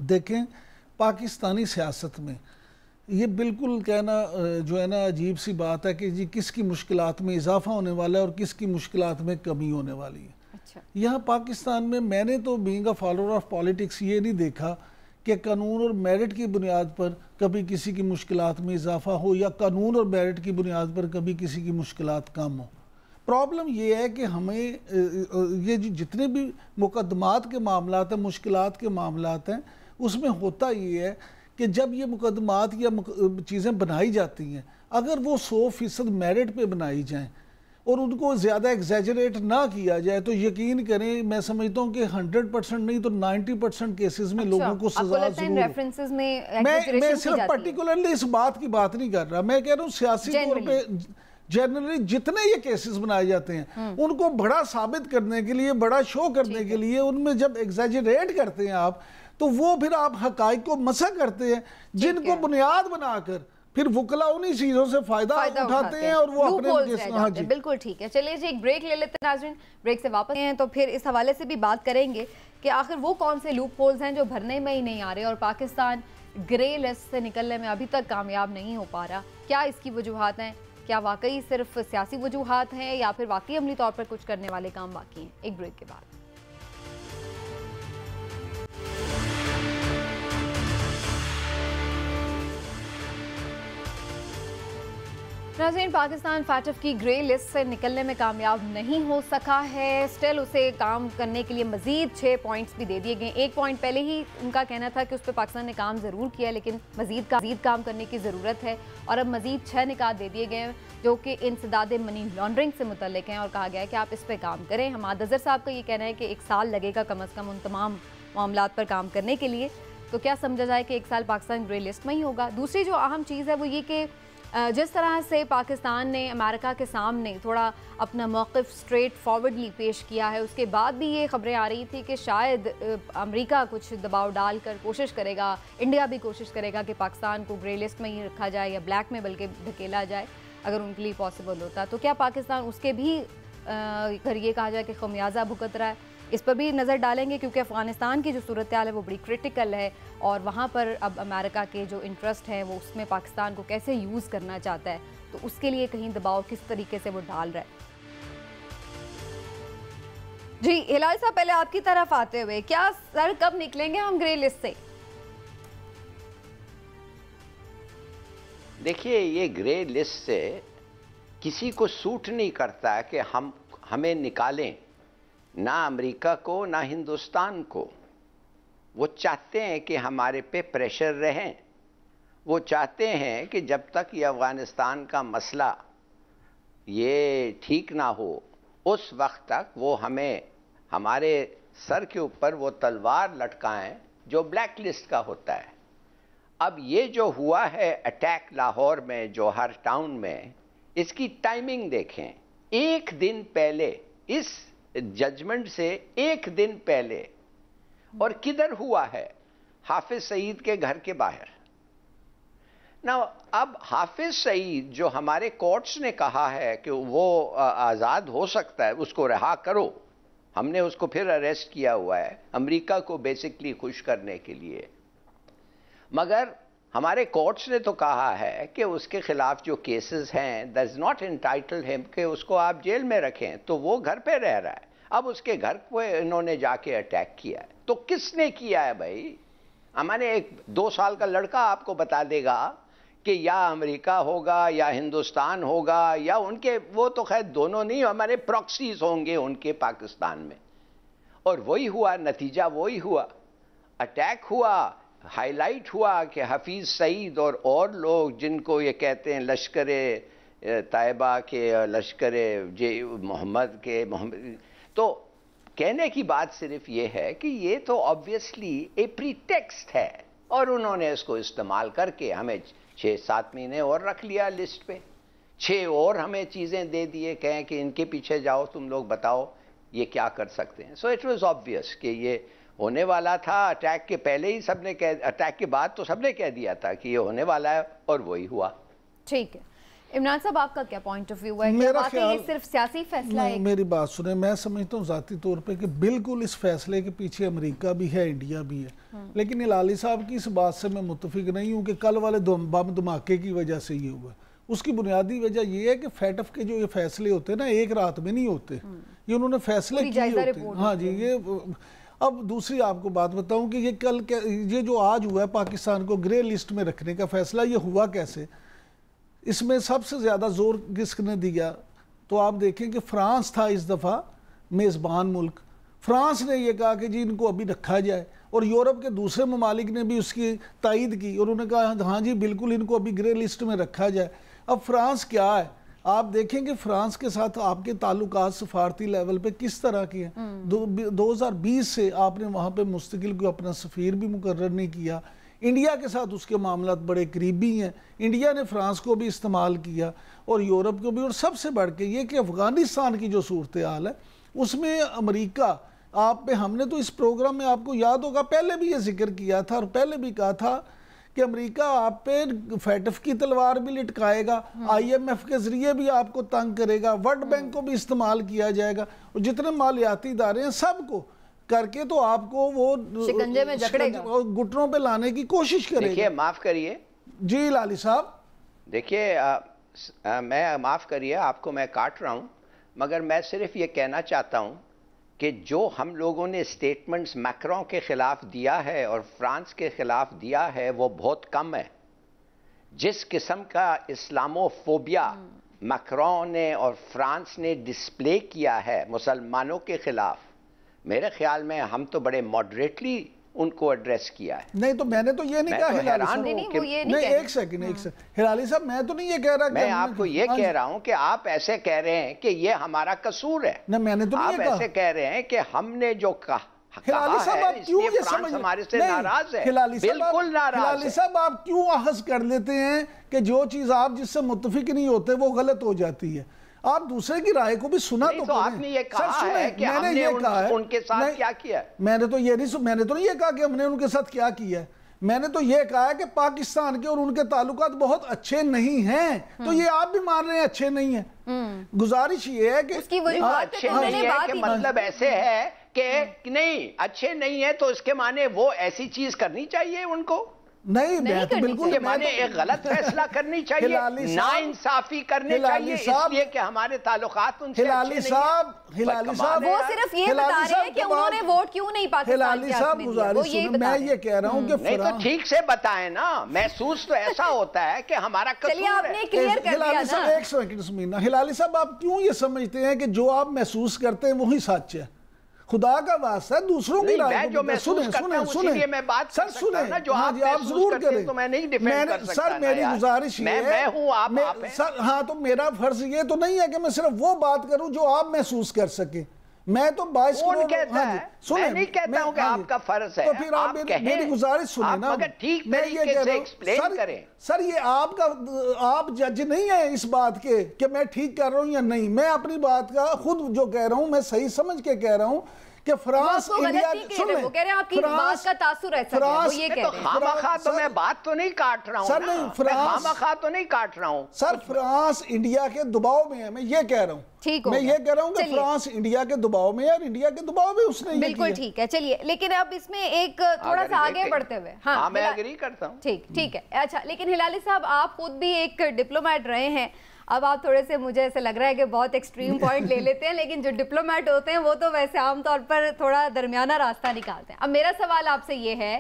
देखें, पाकिस्तानी सियासत में ये बिल्कुल कहना जो है ना अजीब सी बात है कि जी किसकी मुश्किलात में इजाफा होने वाला है और किसकी मुश्किलात में कमी होने वाली है। यहाँ पाकिस्तान में मैंने तो being a follower of politics ये नहीं देखा कि कानून और मेरिट की बुनियाद पर कभी किसी की मुश्किलात में इजाफा हो या कानून और मेरिट की बुनियाद पर कभी किसी की मुश्किलात कम हो। प्रॉब्लम ये है कि हमें ये जितने भी मुकदमात के मामलात हैं, मुश्किलात के मामलात हैं, उसमें होता ये है कि जब ये मुकदमात या चीज़ें बनाई जाती हैं, अगर वो 100% मेरिट पे बनाई जाएं और उनको ज़्यादा एग्जैजरेट ना किया जाए तो यकीन करें, मैं समझता हूँ कि 100% नहीं तो 90% केसेस में लोगों को सजा जरूर। रेफरेंसेस में मैं सिर्फ पर्टिकुलरली इस बात की बात नहीं कर रहा, मैं कह रहा हूँ सियासी तौर पे जनरली जितने ये केसेस बनाए जाते हैं उनको बड़ा साबित करने के लिए, बड़ा शो करने के लिए, उनमें जब एग्जैजरेट करते हैं आप तो वो फिर आप हकाइक को मसा करते हैं, जिनको बुनियाद बनाकर फिर वकला उन्हीं चीजों से फायदा उठाते हैं और वो अपने। हाँ जी, बिल्कुल ठीक है। चलिए जी, एक ब्रेक ले लेते हैं नाज़रीन, ब्रेक से वापस हैं तो फिर इस हवाले से भी बात करेंगे कि आखिर वो कौन से लूप होल्स हैं जो भरने में ही नहीं आ रहे और पाकिस्तान ग्रे लिस्ट से निकलने में अभी तक कामयाब नहीं हो पा रहा। क्या इसकी वजूहात हैं? क्या वाकई सिर्फ सियासी वजूहात हैं या फिर वाकई अमली तौर पर कुछ करने वाले काम बाकी हैं? एक ब्रेक के बाद। नाज़रीन, पाकिस्तान फैटफ की ग्रे लिस्ट से निकलने में कामयाब नहीं हो सका है। स्टिल उसे काम करने के लिए मज़ीद 6 पॉइंट्स भी दे दिए गए। 1 पॉइंट पहले ही उनका कहना था कि उस पर पाकिस्तान ने काम ज़रूर किया, लेकिन मज़ीद काम करने की ज़रूरत है और अब मज़ीद 6 निकात दे दिए गए हैं जो कि इंसदाद मनी लॉन्ड्रिंग से मुतल्लिक हैं और कहा गया है कि आप इस पर काम करें। हमाद अज़हर साहब का ये कहना है कि 1 साल लगेगा कम अज़ कम उन तमाम मामलात पर काम करने के लिए। तो क्या समझा जाए कि 1 साल पाकिस्तान ग्रे लिस्ट में ही होगा? दूसरी जो अहम चीज़ है वो ये कि जिस तरह से पाकिस्तान ने अमेरिका के सामने थोड़ा अपना मौक़िफ़ स्ट्रेट फॉरवर्डली पेश किया है, उसके बाद भी ये खबरें आ रही थी कि शायद अमेरिका कुछ दबाव डालकर कोशिश करेगा, इंडिया भी कोशिश करेगा कि पाकिस्तान को ग्रे लिस्ट में ही रखा जाए या ब्लैक में बल्कि धकेला जाए अगर उनके लिए पॉसिबल होता। तो क्या पाकिस्तान उसके भी अगर ये कहा जाए कि खमियाजा भुगत रहा है? इस पर भी नज़र डालेंगे क्योंकि अफगानिस्तान की जो सूरत हाल है वो बड़ी क्रिटिकल है और वहाँ पर अब अमेरिका के जो इंटरेस्ट है वो उसमें पाकिस्तान को कैसे यूज़ करना चाहता है, तो उसके लिए कहीं दबाव किस तरीके से वो डाल रहा है। जी हिलाल साहब, पहले आपकी तरफ आते हुए, क्या सर कब निकलेंगे हम ग्रे लिस्ट से? देखिए, ये ग्रे लिस्ट से किसी को सूट नहीं करता कि हमें निकालें, ना अमेरिका को ना हिंदुस्तान को। वो चाहते हैं कि हमारे पे प्रेशर रहें, वो चाहते हैं कि जब तक ये अफ़गानिस्तान का मसला ये ठीक ना हो उस वक्त तक वो हमें हमारे सर के ऊपर वो तलवार लटकाएं जो ब्लैक लिस्ट का होता है। अब ये जो हुआ है अटैक लाहौर में, जौहर टाउन में, इसकी टाइमिंग देखें। एक दिन पहले, इस जजमेंट से एक दिन पहले, और किधर हुआ है? हाफिज सईद के घर के बाहर ना। अब हाफिज सईद जो हमारे कोर्ट्स ने कहा है कि वो आज़ाद हो सकता है, उसको रिहा करो, हमने उसको फिर अरेस्ट किया हुआ है अमेरिका को बेसिकली खुश करने के लिए। मगर हमारे कोर्ट्स ने तो कहा है कि उसके खिलाफ जो केसेस हैं, that is not entitled him कि उसको आप जेल में रखें, तो वो घर पे रह रहा है। अब उसके घर पे इन्होंने जाके अटैक किया है, तो किसने किया है भाई? हमारे एक 2 साल का लड़का आपको बता देगा कि या अमेरिका होगा या हिंदुस्तान होगा या उनके, वो तो खैर दोनों नहीं, हमारे प्रॉक्सीज होंगे उनके पाकिस्तान में। और वही हुआ, नतीजा वही हुआ, अटैक हुआ, हाईलाइट हुआ कि हफीज सईद और लोग जिनको ये कहते हैं लश्कर तैयबा के, लश्कर मोहम्मद के, तो कहने की बात सिर्फ ये है कि ये तो ऑब्वियसली ए प्रीटेक्स्ट है और उन्होंने इसको इस्तेमाल करके हमें 6-7 महीने और रख लिया लिस्ट पे, 6 और हमें चीज़ें दे दिए, कहें कि इनके पीछे जाओ, तुम लोग बताओ ये क्या कर सकते हैं। सो इट वाज ऑब्वियस कि ये होने वाला था। अटैक के पहले ही सबने अटैक के बाद तो सबने कह दिया था कि ये होने वाला है और वही हुआ। ठीक है, इमरान साहब आपका क्या पॉइंट ऑफ व्यू है? मेरा ख्याल, ये सिर्फ सियासी फैसला है? मेरी बात सुने, मैं समझता हूँ ज़ाती तौर पे कि बिल्कुल इस फैसले के पीछे अमेरिका भी है, इंडिया भी है, लेकिन हिलाली साहब की इस बात से मैं मुत्तफिक नहीं हूँ कि कल वाले बम धमाके की वजह से ये हुआ। उसकी बुनियादी वजह ये है कि फैटफ के जो ये फैसले होते हैं ना, एक रात में नहीं होते, ये उन्होंने फैसले किए होते हैं। हाँ जी, ये अब दूसरी आपको बात बताऊं कि ये जो आज हुआ है पाकिस्तान को ग्रे लिस्ट में रखने का फैसला, ये हुआ कैसे? इसमें सबसे ज़्यादा जोर किसने दिया? तो आप देखें कि फ्रांस था इस दफ़ा मेज़बान मुल्क। फ्रांस ने यह कहा कि जी इनको अभी रखा जाए, और यूरोप के दूसरे ममालिक ने भी उसकी तायद की, उन्होंने कहा हाँ जी बिल्कुल इनको अभी ग्रे लिस्ट में रखा जाए। अब फ्रांस क्या है, आप देखें कि फ्रांस के साथ आपके ताल्लुकात सफारती लेवल पे किस तरह के हैं। 2020 से आपने वहाँ पे मुस्तकिल को अपना सफ़ीर भी मुकर्रर नहीं किया। इंडिया के साथ उसके मामलात बड़े करीबी हैं, इंडिया ने फ्रांस को भी इस्तेमाल किया और यूरोप को भी। और सबसे बढ़ के ये कि अफ़गानिस्तान की जो सूरत हाल है उसमें अमेरिका आप पे, हमने तो इस प्रोग्राम में आपको याद होगा पहले भी ये जिक्र किया था और पहले भी कहा था कि अमेरिका आप पे फैटफ की तलवार भी लटकाएगा, IMF के जरिए भी आपको तंग करेगा, वर्ल्ड बैंक को भी इस्तेमाल किया जाएगा, और जितने मालियाती इदारे हैं सबको करके तो आपको वो शिकंजे में जकड़ेगा, घुटनों पे लाने की कोशिश करेगा। देखिए, माफ करिए जी लाली साहब, देखिए मैं माफ करिए आपको मैं काट रहा हूं, मगर मैं सिर्फ ये कहना चाहता हूं कि जो हम लोगों ने स्टेटमेंट्स मैक्रों के खिलाफ दिया है और फ्रांस के खिलाफ दिया है वो बहुत कम है। जिस किस्म का इस्लामोफोबिया मैक्रों ने और फ्रांस ने डिस्प्ले किया है मुसलमानों के खिलाफ, मेरे ख्याल में हम तो बड़े मॉडरेटली उनको एड्रेस किया है। नहीं तो मैंने तो ये नहीं कहा हिलाली साहब, नहीं एक सेकंड हिलाली साहब, मैं तो नहीं ये कह रहा, मैं आपको ये कह रहा हूं कि आप ऐसे कह रहे हैं कि ये हमारा कसूर है। नहीं, मैंने तो आप ऐसे कह रहे हैं कि हमने जो हिलाली साहब आप क्यों ये समझ, हमारे से नाराज है, बिल्कुल नाराज। हिलाली साहब आप क्यों अहस कर लेते हैं कि जो चीज आप जिससे मुत्तफिक नहीं होते वो गलत हो जाती है? आप दूसरे की राय को भी सुना तो आपने ये कहा है कि हमने उनके साथ क्या किया? मैंने तो ये नहीं कहा कि हमने उनके साथ क्या किया है, मैंने तो ये कहा है कि पाकिस्तान के और उनके ताल्लुकात बहुत अच्छे नहीं हैं, तो ये आप भी मान रहे हैं अच्छे नहीं हैं। गुजारिश ये है कि अच्छे नहीं है कि मतलब ऐसे है कि नहीं अच्छे नहीं है तो इसके माने वो ऐसी चीज करनी चाहिए उनको? नहीं, मैं तो बिल्कुल के माने एक गलत फैसला करनी चाहिए, ना इंसाफी करने चाहिए इसलिए कि हमारे ताल्लुकात उनसे हिलाली साहब वो सिर्फ ये बता रहे हैं कि उन्होंने वोट क्यों नहीं पाकिस्तान हिलाली साहब गुजारिश सुनो, मैं ये कह रहा हूँ कि नहीं तो ठीक से बताएं ना, महसूस तो ऐसा होता है कि हमारा कसूर है। आपने क्लियर कर दिया ना। एक सेकंड हिलाली साहब, आप क्यों ये समझते हैं कि जो आप महसूस करते हैं वही सच है? खुदा का वास्ता है दूसरों की राय जो मैं सुने मैं बात सर सुने ना, जो आप आप जरूर करें तो मैं नहीं डिफेंड कर सकता। सर मेरी गुजारिश ये मैं हूं आप सर, हाँ तो मेरा फर्ज ये तो नहीं है कि मैं सिर्फ वो बात करूं जो आप महसूस कर सके। मैं तो 22 कौन कहता है? मैं नहीं कहता हूं कि आपका फर्ज है, तो फिर आप मेरी गुजारिश सुने ना, मगर ठीक तरीके से एक्सप्लेन करें। सर ये आप जज नहीं है इस बात के कि मैं ठीक कर रहा हूं या नहीं। मैं अपनी बात का खुद जो कह रहा हूं मैं सही समझ के कह रहा हूं कि फ्रांस इंडिया वो कह रहे हैं आपकी बात का तासुर ऐसा है, वो ये कहते हैं। खामखा तो मैं बात तो नहीं काट रहा हूं सर, नहीं खामखा तो नहीं काट रहा हूं सर। फ्रांस इंडिया के दबाव में है, मैं ये कह रहा हूं। ठीक मैं ये कह रहा हूं कि फ्रांस इंडिया के दबाव में है और इंडिया के दबाव में उसने ये बिल्कुल ठीक है। चलिए, लेकिन अब इसमें एक थोड़ा सा आगे बढ़ते हुए, हाँ मैं एग्री करता हूं। ठीक है। अच्छा, लेकिन हिलाली साहब आप खुद भी एक डिप्लोमेट रहे हैं, अब आप थोड़े से मुझे ऐसे लग रहा है कि बहुत एक्सट्रीम पॉइंट ले लेते हैं, लेकिन जो डिप्लोमेट होते हैं वो तो वैसे आमतौर पर थोड़ा दरमियाना रास्ता निकालते हैं। अब मेरा सवाल आपसे ये है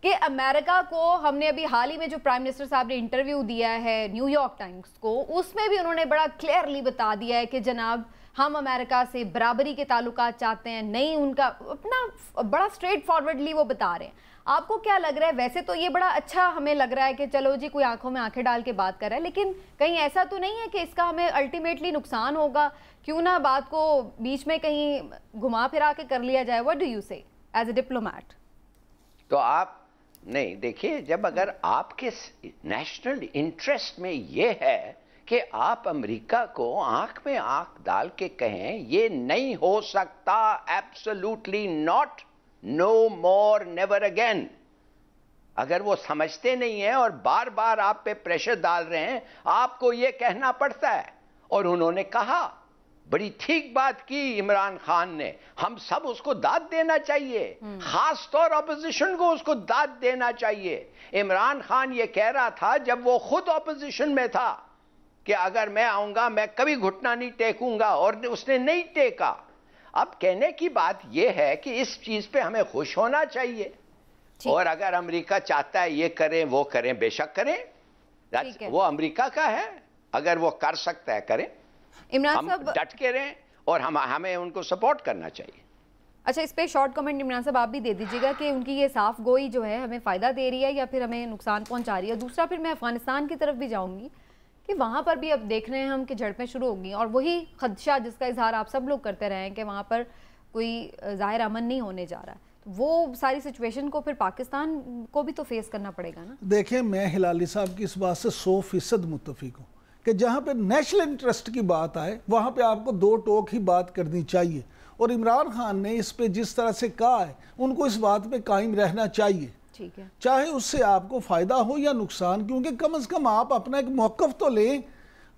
कि अमेरिका को हमने अभी हाल ही में जो प्राइम मिनिस्टर साहब ने इंटरव्यू दिया है न्यूयॉर्क टाइम्स को, उसमें भी उन्होंने बड़ा क्लियरली बता दिया है कि जनाब हम अमेरिका से बराबरी के ताल्लुकात चाहते हैं, नहीं उनका अपना बड़ा स्ट्रेट फॉरवर्डली वो बता रहे हैं। आपको क्या लग रहा है? वैसे तो ये बड़ा अच्छा हमें लग रहा है कि चलो जी कोई आंखों में आंखें डाल के बात कर रहा है, लेकिन कहीं ऐसा तो नहीं है कि इसका हमें अल्टीमेटली नुकसान होगा? क्यों ना बात को बीच में कहीं घुमा फिरा के कर लिया जाए? व्हाट डू यू से एज ए डिप्लोमैट? तो आप नहीं देखिए, जब अगर आपके नेशनल इंटरेस्ट में ये है कि आप अमेरिका को आंख में आंख डाल के कहें ये नहीं हो सकता, absolutely not, no more, never again, अगर वो समझते नहीं है और बार बार आप पे प्रेशर डाल रहे हैं, आपको ये कहना पड़ता है। और उन्होंने कहा, बड़ी ठीक बात की इमरान खान ने, हम सब उसको दाद देना चाहिए, खास तौर ऑपोजिशन को उसको दाद देना चाहिए। इमरान खान ये कह रहा था जब वो खुद ऑपोजिशन में था कि अगर मैं आऊंगा मैं कभी घुटना नहीं टेकूंगा, और उसने नहीं टेका। अब कहने की बात यह है कि इस चीज पे हमें खुश होना चाहिए, और अगर अमेरिका चाहता है ये करें वो करें, बेशक करें, वो अमेरिका का है, अगर वो कर सकता है करें, इमरान साहब डट के रहें और हमें उनको सपोर्ट करना चाहिए। अच्छा, इस पे शॉर्ट कमेंट इमरान साहब आप भी दे दीजिएगा कि उनकी ये साफ गोई जो है हमें फ़ायदा दे रही है या फिर हमें नुकसान पहुंचा रही है। दूसरा, फिर मैं अफगानिस्तान की तरफ भी जाऊंगी कि वहाँ पर भी अब देख रहे हैं हम कि झड़पें शुरू होगी, और वही खदशा जिसका इजहार आप सब लोग करते रहे हैं कि वहाँ पर कोई ज़ाहिर अमन नहीं होने जा रहा है, तो वो सारी सिचुएशन को फिर पाकिस्तान को भी तो फेस करना पड़ेगा ना। देखिए, मैं हिलाली साहब की इस बात से 100% मुत्तफिक हूँ कि जहाँ पे नेशनल इंटरेस्ट की बात आए वहाँ पे आपको दो टोक ही बात करनी चाहिए, और इमरान खान ने इस पे जिस तरह से कहा है उनको इस बात पे कायम रहना चाहिए, ठीक है, चाहे उससे आपको फ़ायदा हो या नुकसान, क्योंकि कम से कम आप अपना एक मौक़िफ़ तो लें।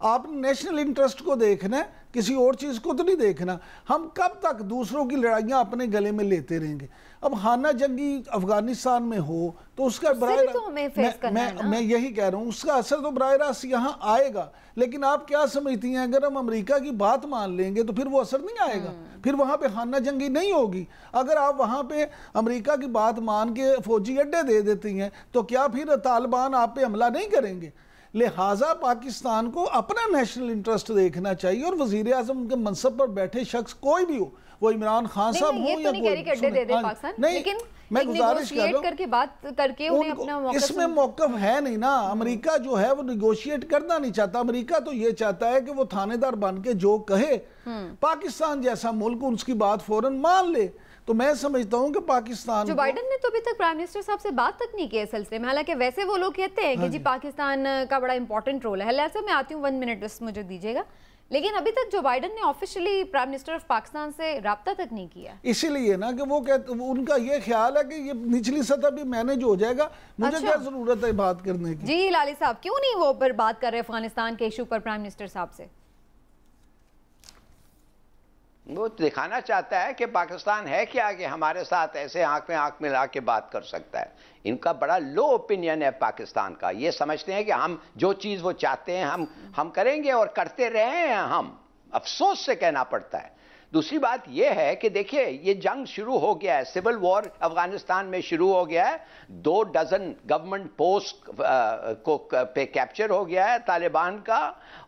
आप नेशनल इंटरेस्ट को देखना है, किसी और चीज़ को तो नहीं देखना। हम कब तक दूसरों की लड़ाइयाँ अपने गले में लेते रहेंगे? अब हाना जंगी अफगानिस्तान में हो तो उसका मैं यही कह रहा हूँ, उसका असर तो बराह रास्त यहाँ आएगा। लेकिन आप क्या समझती हैं, अगर हम अमेरिका की बात मान लेंगे तो फिर वो असर नहीं आएगा, फिर वहाँ पे हाना जंगी नहीं होगी। अगर आप वहाँ पे अमेरिका की बात मान के फौजी अड्डे दे देती हैं तो क्या फिर तालिबान आप पे हमला नहीं करेंगे? लिहाजा पाकिस्तान को अपना नेशनल इंटरेस्ट देखना चाहिए, और वजीर आजम के मनसब पर बैठे शख्स कोई भी हो, वो इमरान खान साहब हो या नहीं, लेकिन मैं गुजारिश कर रहा करके बात करके उन्हें अपना मौक़िफ़, इसमें मौक़िफ़ है नहीं ना। अमेरिका जो है वो निगोशिएट करना नहीं चाहता। अमेरिका तो ये चाहता है कि वो थानेदार बन के जो कहे, पाकिस्तान जैसा मुल्क उसकी बात फौरन मान ले। तो मैं समझता हूँ कि पाकिस्तान, जो बाइडन ने तो अभी तक प्राइम मिनिस्टर साहब से बात तक नहीं की इस सिलसिले में, हालांकि वैसे वो लोग कहते हैं कि जी पाकिस्तान का बड़ा इंपॉर्टेंट रोल है। हालांकि मैं आती हूँ 1 मिनट बस मुझे दीजिएगा, लेकिन अभी तक जो बाइडन ने officially prime minister of Pakistan से राब्ता तक नहीं किया। इसीलिए ना कि वो कहते, उनका ये ख्याल है कि ये निचली सतह भी मैनेज हो जाएगा, मुझे क्या जरूरत है बात करने की। जी लाली साहब, क्यों नहीं वो पर बात कर रहे अफगानिस्तान के इशू पर प्राइम मिनिस्टर साहब से? वो दिखाना चाहता है कि पाकिस्तान है क्या कि हमारे साथ ऐसे आंख में आंख मिला के बात कर सकता है। इनका बड़ा लो ओपिनियन है पाकिस्तान का। ये समझते हैं कि हम जो चीज़ वो चाहते हैं हम करेंगे और करते रहे हैं। हम अफसोस से कहना पड़ता है। दूसरी बात यह है कि देखिए ये जंग शुरू हो गया है, सिविल वॉर अफगानिस्तान में शुरू हो गया है। 2 डजन गवर्नमेंट पोस्ट पे कैप्चर हो गया है तालिबान का,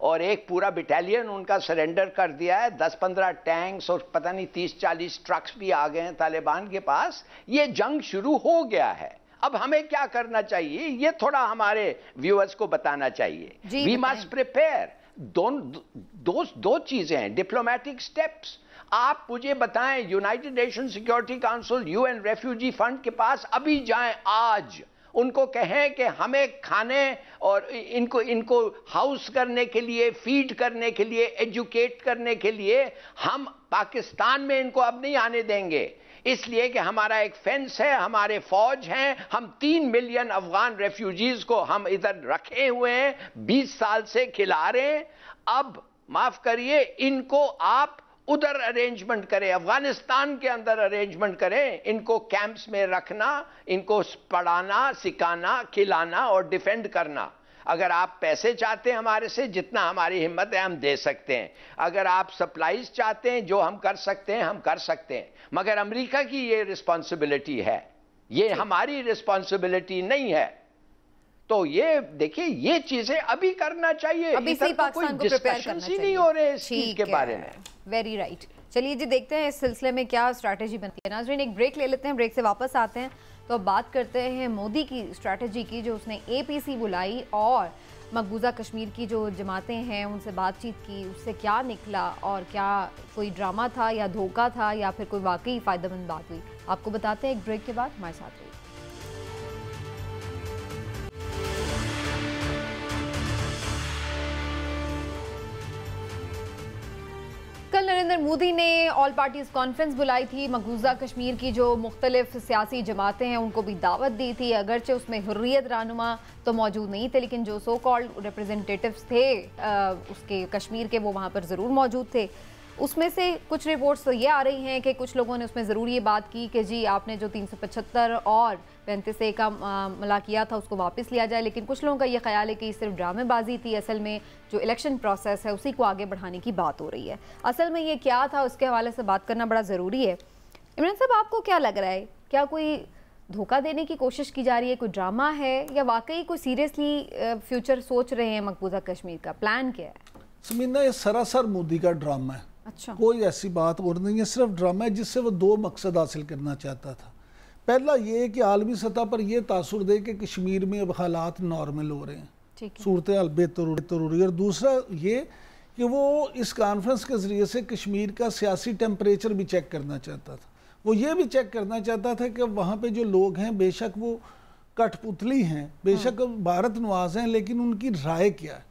और एक पूरा बटालियन उनका सरेंडर कर दिया है। 10-15 टैंक्स और पता नहीं 30-40 ट्रक्स भी आ गए हैं तालिबान के पास। ये जंग शुरू हो गया है। अब हमें क्या करना चाहिए ये थोड़ा हमारे व्यूअर्स को बताना चाहिए। We must prepare. दो चीजें हैं, डिप्लोमेटिक स्टेप्स। आप मुझे बताएं, United Nation Security Council, UN refugee fund के पास अभी जाएं आज, उनको कहें कि हमें खाने और इनको हाउस करने के लिए, फीड करने के लिए, एजुकेट करने के लिए हम पाकिस्तान में इनको अब नहीं आने देंगे, इसलिए कि हमारा एक फेंस है, हमारे फौज हैं, हम 3 मिलियन अफगान रेफ्यूजीज को हम इधर रखे हुए हैं, 20 साल से खिला रहे हैं। अब माफ करिए, इनको आप उधर अरेंजमेंट करें, अफगानिस्तान के अंदर अरेंजमेंट करें, इनको कैंप्स में रखना, इनको पढ़ाना, सिखाना, खिलाना और डिफेंड करना। अगर आप पैसे चाहते हैं हमारे से, जितना हमारी हिम्मत है हम दे सकते हैं। अगर आप सप्लाईज चाहते हैं, जो हम कर सकते हैं हम कर सकते हैं, मगर अमेरिका की ये रिस्पॉन्सिबिलिटी है, ये हमारी रिस्पॉन्सिबिलिटी नहीं है। तो ये देखिए, ये चीजें अभी करना चाहिए। अभी से पाकिस्तान को प्रिपेयर करना चाहिए। नहीं हो रहे इस चीज के बारे में। Very right. चलिए जी, देखते हैं इस सिलसिले में क्या स्ट्रैटेजी बनती है। नाज़रीन, एक ब्रेक ले लेते हैं, ब्रेक से वापस आते हैं तो अब बात करते हैं मोदी की स्ट्रैटेजी की, जो उसने APC बुलाई और मकबूजा कश्मीर की जो जमातें हैं उनसे बातचीत की, उससे क्या निकला और क्या कोई ड्रामा था या धोखा था या फिर कोई वाकई फ़ायदेमंद बात हुई। आपको बताते हैं एक ब्रेक के बाद। हमारे साथ रहिए। कल नरेंद्र मोदी ने ऑल पार्टीज कॉन्फ्रेंस बुलाई थी। मकबूजा कश्मीर की जो मुख्तलिफ सियासी जमातें हैं उनको भी दावत दी थी। अगरचे उसमें हुर्रियत रहनुमा तो मौजूद नहीं थे, लेकिन जो सो कॉल्ड रिप्रेजेंटेटिव्स थे उसके कश्मीर के, वो वहाँ पर ज़रूर मौजूद थे। उसमें से कुछ रिपोर्ट्स तो ये आ रही हैं कि कुछ लोगों ने उसमें ज़रूर ये बात की कि जी आपने जो 375 और 35A का मामला किया था उसको वापस लिया जाए, लेकिन कुछ लोगों का ये ख्याल है कि सिर्फ ड्रामेबाजी थी। असल में जो इलेक्शन प्रोसेस है उसी को आगे बढ़ाने की बात हो रही है। असल में ये क्या था उसके हवाले से बात करना बड़ा ज़रूरी है। इमरान साहब, आपको क्या लग रहा है, क्या कोई धोखा देने की कोशिश की जा रही है, कोई ड्रामा है, या वाकई कोई सीरियसली फ्यूचर सोच रहे हैं मकबूजा कश्मीर का? प्लान क्या है? समीना, ये सरासर मोदी का ड्रामा है। अच्छा। कोई ऐसी बात और नहीं है, सिर्फ ड्रामा है जिससे वो 2 मकसद हासिल करना चाहता था। पहला ये कि आलमी सतह पर यह तासुर दे कि कश्मीर में अब हालात नॉर्मल हो रहे हैं, सूरत हाल बेहतर हो रही है। और दूसरा ये कि वो इस कॉन्फ्रेंस के ज़रिए से कश्मीर का सियासी टेम्परेचर भी चेक करना चाहता था। वो ये भी चेक करना चाहता था कि वहाँ पे जो लोग हैं बेशक वो कठपुतली हैं, बेशक भारत नवाज हैं, लेकिन उनकी राय क्या है।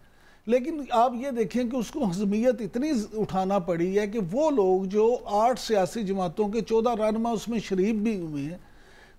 लेकिन आप ये देखें कि उसको हज़मियत इतनी उठाना पड़ी है कि वो लोग जो 8 सियासी जमातों के 14 रहनुमा उसमें शरीफ भी हुए हैं।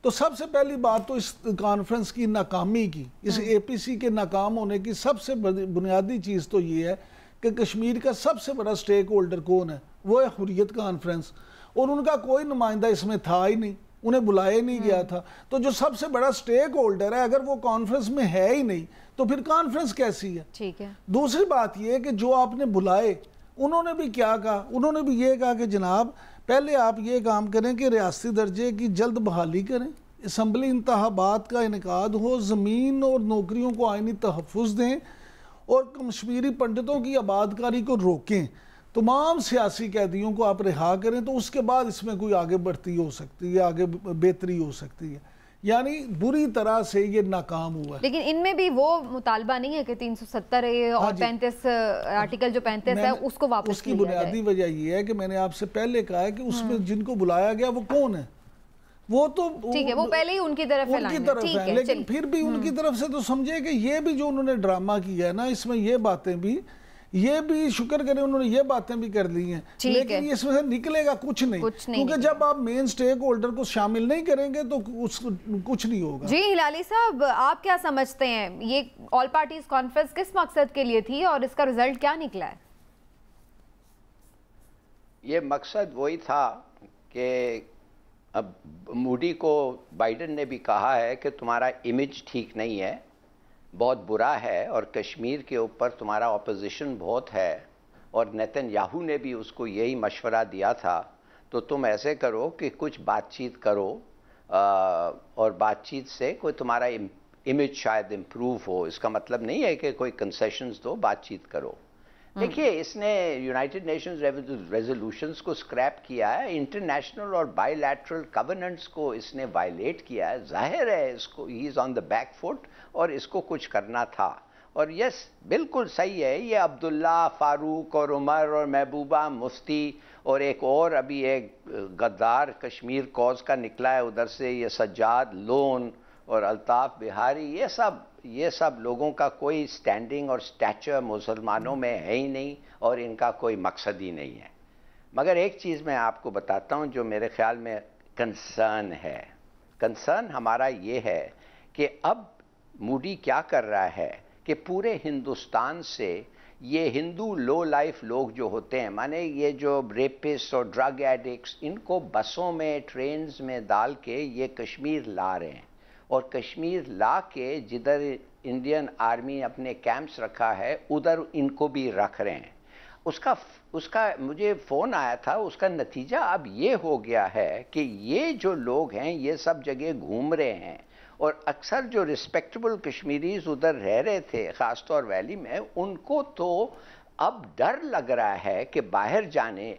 तो सबसे पहली बात तो इस कॉन्फ्रेंस की नाकामी की, इस APC के नाकाम होने की सबसे बुनियादी चीज़ तो ये है कि कश्मीर का सबसे बड़ा स्टेक होल्डर कौन है? वो है हुर्रियत कॉन्फ्रेंस, और उनका कोई नुमाइंदा इसमें था ही नहीं, उन्हें बुलाया नहीं गया था। तो जो सबसे बड़ा स्टेक होल्डर है, अगर वो कॉन्फ्रेंस में है ही नहीं तो फिर कॉन्फ्रेंस कैसी है? ठीक है। दूसरी बात ये है कि जो आपने बुलाए उन्होंने भी क्या कहा? उन्होंने भी ये कहा कि जनाब पहले आप ये काम करें कि रियासती दर्जे की जल्द बहाली करें, असम्बली इंतखाबात का इनेकाद हो, ज़मीन और नौकरियों को आइनी तहफ़्फ़ुज़ दें और कश्मीरी पंडितों की आबादकारी को रोकें, तमाम सियासी कैदियों को आप रिहा करें, तो उसके बाद इसमें कोई आगे बढ़ती हो सकती है, आगे बेहतरी हो सकती है। यानी बुरी तरह से ये नाकाम हुआ है। लेकिन इनमें भी वो मुतालबा नहीं है कि 370 और 35 आर्टिकल जो 35 है उसको वापस। उसकी बुनियादी वजह ये है कि मैंने आपसे पहले कहा है कि उसमें जिनको बुलाया गया वो कौन है? वो तो ठीक है, वो पहले ही उनकी तरफ है, लेकिन फिर भी उनकी तरफ से तो समझे कि ये भी जो उन्होंने ड्रामा किया है ना, इसमें ये बातें भी, ये भी शुक्र करें उन्होंने ये बातें भी कर ली हैं, लेकिन इसमें से निकलेगा कुछ नहीं, क्योंकि जब आप मेन स्टेक होल्डर को शामिल नहीं करेंगे तो कुछ नहीं होगा। जी हिलाली साहब, आप क्या समझते हैं, ये ऑल पार्टीज कॉन्फ्रेंस किस मकसद के लिए थी और इसका रिजल्ट क्या निकला है? ये मकसद वही था कि अब मोदी को बाइडेन ने भी कहा है कि तुम्हारा इमेज ठीक नहीं है, बहुत बुरा है, और कश्मीर के ऊपर तुम्हारा ऑपोजिशन बहुत है, और नेतन्याहू ने भी उसको यही मशवरा दिया था, तो तुम ऐसे करो कि कुछ बातचीत करो और बातचीत से कोई तुम्हारा इमेज शायद इम्प्रूव हो। इसका मतलब नहीं है कि कोई कंसेशंस दो, बातचीत करो। देखिए, इसने यूनाइटेड नेशंस रेजोल्यूशंस को स्क्रैप किया है, इंटरनेशनल और बायलैटरल कवेनेंट्स को इसने वायलेट किया है। जाहिर है इसको he is on the back foot और इसको कुछ करना था। और यस, बिल्कुल सही है, ये अब्दुल्ला, फारूक और उमर और महबूबा मुफ्ती और एक और अभी एक गद्दार कश्मीर कॉज का निकला है उधर से, ये सज्जाद लोन और अल्ताफ बिहारी, ये सब लोगों का कोई स्टैंडिंग और स्टैचर मुसलमानों में है ही नहीं और इनका कोई मकसद ही नहीं है। मगर एक चीज़ मैं आपको बताता हूँ जो मेरे ख्याल में कंसर्न है। कंसर्न हमारा ये है कि अब मोदी क्या कर रहा है कि पूरे हिंदुस्तान से ये हिंदू लो लाइफ लोग जो होते हैं, माने ये जो रेपिस्ट और ड्रग एडिक्ट्स, इनको बसों में ट्रेन्स में डाल के ये कश्मीर ला रहे हैं, और कश्मीर ला के जिधर इंडियन आर्मी अपने कैंप्स रखा है उधर इनको भी रख रहे हैं। उसका मुझे फ़ोन आया था, उसका नतीजा अब ये हो गया है कि ये जो लोग हैं ये सब जगह घूम रहे हैं, और अक्सर जो रिस्पेक्टेबल कश्मीरीज उधर रह रहे थे ख़ासतौर वैली में, उनको तो अब डर लग रहा है कि बाहर जाने।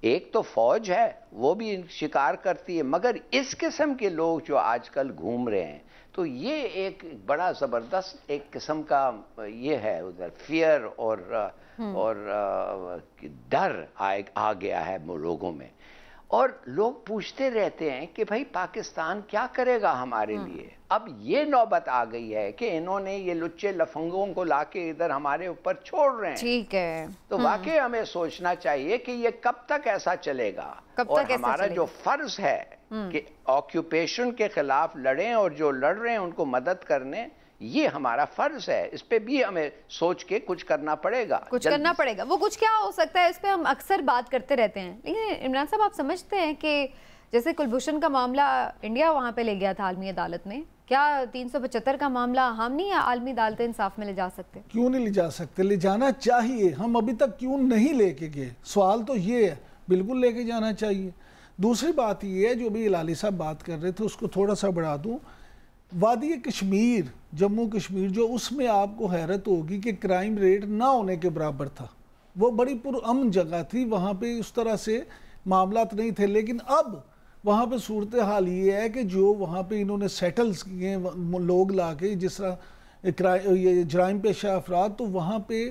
एक तो फौज है वो भी शिकार करती है, मगर इस किस्म के लोग जो आजकल घूम रहे हैं, तो ये एक बड़ा ज़बरदस्त एक किस्म का ये है उधर फियर और डर आ गया है लोगों में। और लोग पूछते रहते हैं कि भाई पाकिस्तान क्या करेगा हमारे लिए। अब ये नौबत आ गई है कि इन्होंने ये लुच्चे लफंगों को लाके इधर हमारे ऊपर छोड़ रहे हैं। ठीक है, तो वाकई हमें सोचना चाहिए कि ये कब तक ऐसा चलेगा, और हमारा जो फर्ज है कि ऑक्यूपेशन के खिलाफ लड़ें और जो लड़ रहे हैं उनको मदद करने, ये हमारा फर्ज है। इस पे भी हमें सोच के कुछ करना पड़ेगा, करना पड़ेगा। वो कुछ क्या हो सकता है, इस पे हम अक्सर बात करते रहते हैं, लेकिन इमरान साहब आप समझते हैं कि जैसे कुलभूषण का मामला इंडिया वहाँ पे ले गया था आलमी अदालत में, क्या 375 का मामला हम नहीं आलमी अदालत इंसाफ में ले जा सकते? क्यों नहीं ले जा सकते? ले जाना चाहिए। हम अभी तक क्यों नहीं लेके गए? सवाल तो ये है, बिल्कुल लेके जाना चाहिए। दूसरी बात ये है, जो भी लाली साहब बात कर रहे थे उसको थोड़ा सा बढ़ा दूँ। वादी कश्मीर, जम्मू कश्मीर, जो उसमें आपको हैरत होगी कि क्राइम रेट ना होने के बराबर था। वो बड़ी पुरअमन जगह थी, वहाँ पे उस तरह से मामलात नहीं थे। लेकिन अब वहाँ पे सूरत हाल ये है कि जो वहाँ पे इन्होंने सेटल्स किए लोग ला के, जिस तरह ये जराइम पेशा अफराद, तो वहाँ पे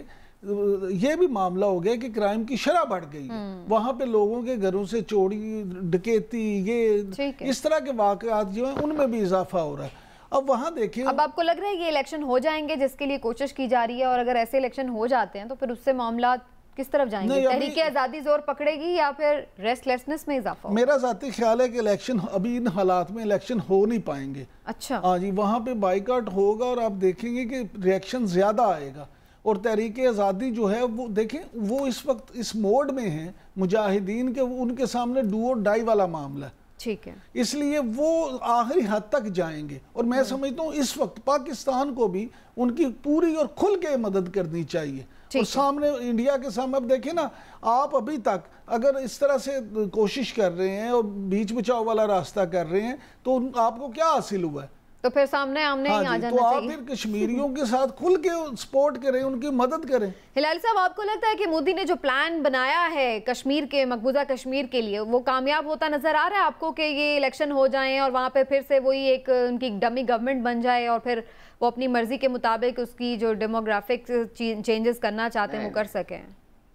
ये भी मामला हो गया कि क्राइम की शरह बढ़ गई है। वहाँ पे लोगों के घरों से चोरी, डकैती, ये इस तरह के वाकयात जो हैं उनमें भी इजाफा हो रहा है। अब वहाँ देखिए, अब आपको लग रहा है ये इलेक्शन हो जाएंगे जिसके लिए कोशिश की जा रही है, और अगर ऐसे इलेक्शन हो जाते हैं तो फिर उससे मामला किस तरफ जाएंगे? तहरीक आज़ादी जोर पकड़ेगी या फिर रेस्टलेसनेस में इजाफा? मेरा ज़ाती ख्याल है कि इलेक्शन अभी इन हालात में इलेक्शन हो नहीं पाएंगे। अच्छा, हाँ जी, वहाँ पे बाइकआउट होगा और आप देखेंगे कि रिएक्शन ज़्यादा आएगा। और तहरीक आज़ादी जो है वो देखें, वो इस वक्त इस मोड में है मुजाहिदीन के, उनके सामने डू और डाई वाला मामला है। ठीक है, इसलिए वो आखिरी हद तक जाएंगे। और मैं समझता हूँ इस वक्त पाकिस्तान को भी उनकी पूरी और खुल के मदद करनी चाहिए। और सामने इंडिया के सामने, अब देखें ना, आप अभी तक अगर इस तरह से कोशिश कर रहे हैं और बीच बचाव वाला रास्ता कर रहे हैं, तो आपको क्या हासिल हुआ है? तो फिर सामने आमने ही आ जाना तो चाहिए। आप फिर कश्मीरियों के साथ खुल के सपोर्ट करें, उनकी मदद करें। हिलाल साहब, आपको लगता है कि मोदी ने जो प्लान बनाया है कश्मीर के, मकबूजा कश्मीर के लिए, वो कामयाब होता नजर आ रहा है आपको कि ये इलेक्शन हो जाएं और वहाँ पे फिर से वही एक उनकी डमी गवर्नमेंट बन जाए और फिर वो अपनी मर्जी के मुताबिक उसकी जो डेमोग्राफिक चेंजेस करना चाहते हैं वो कर सकें?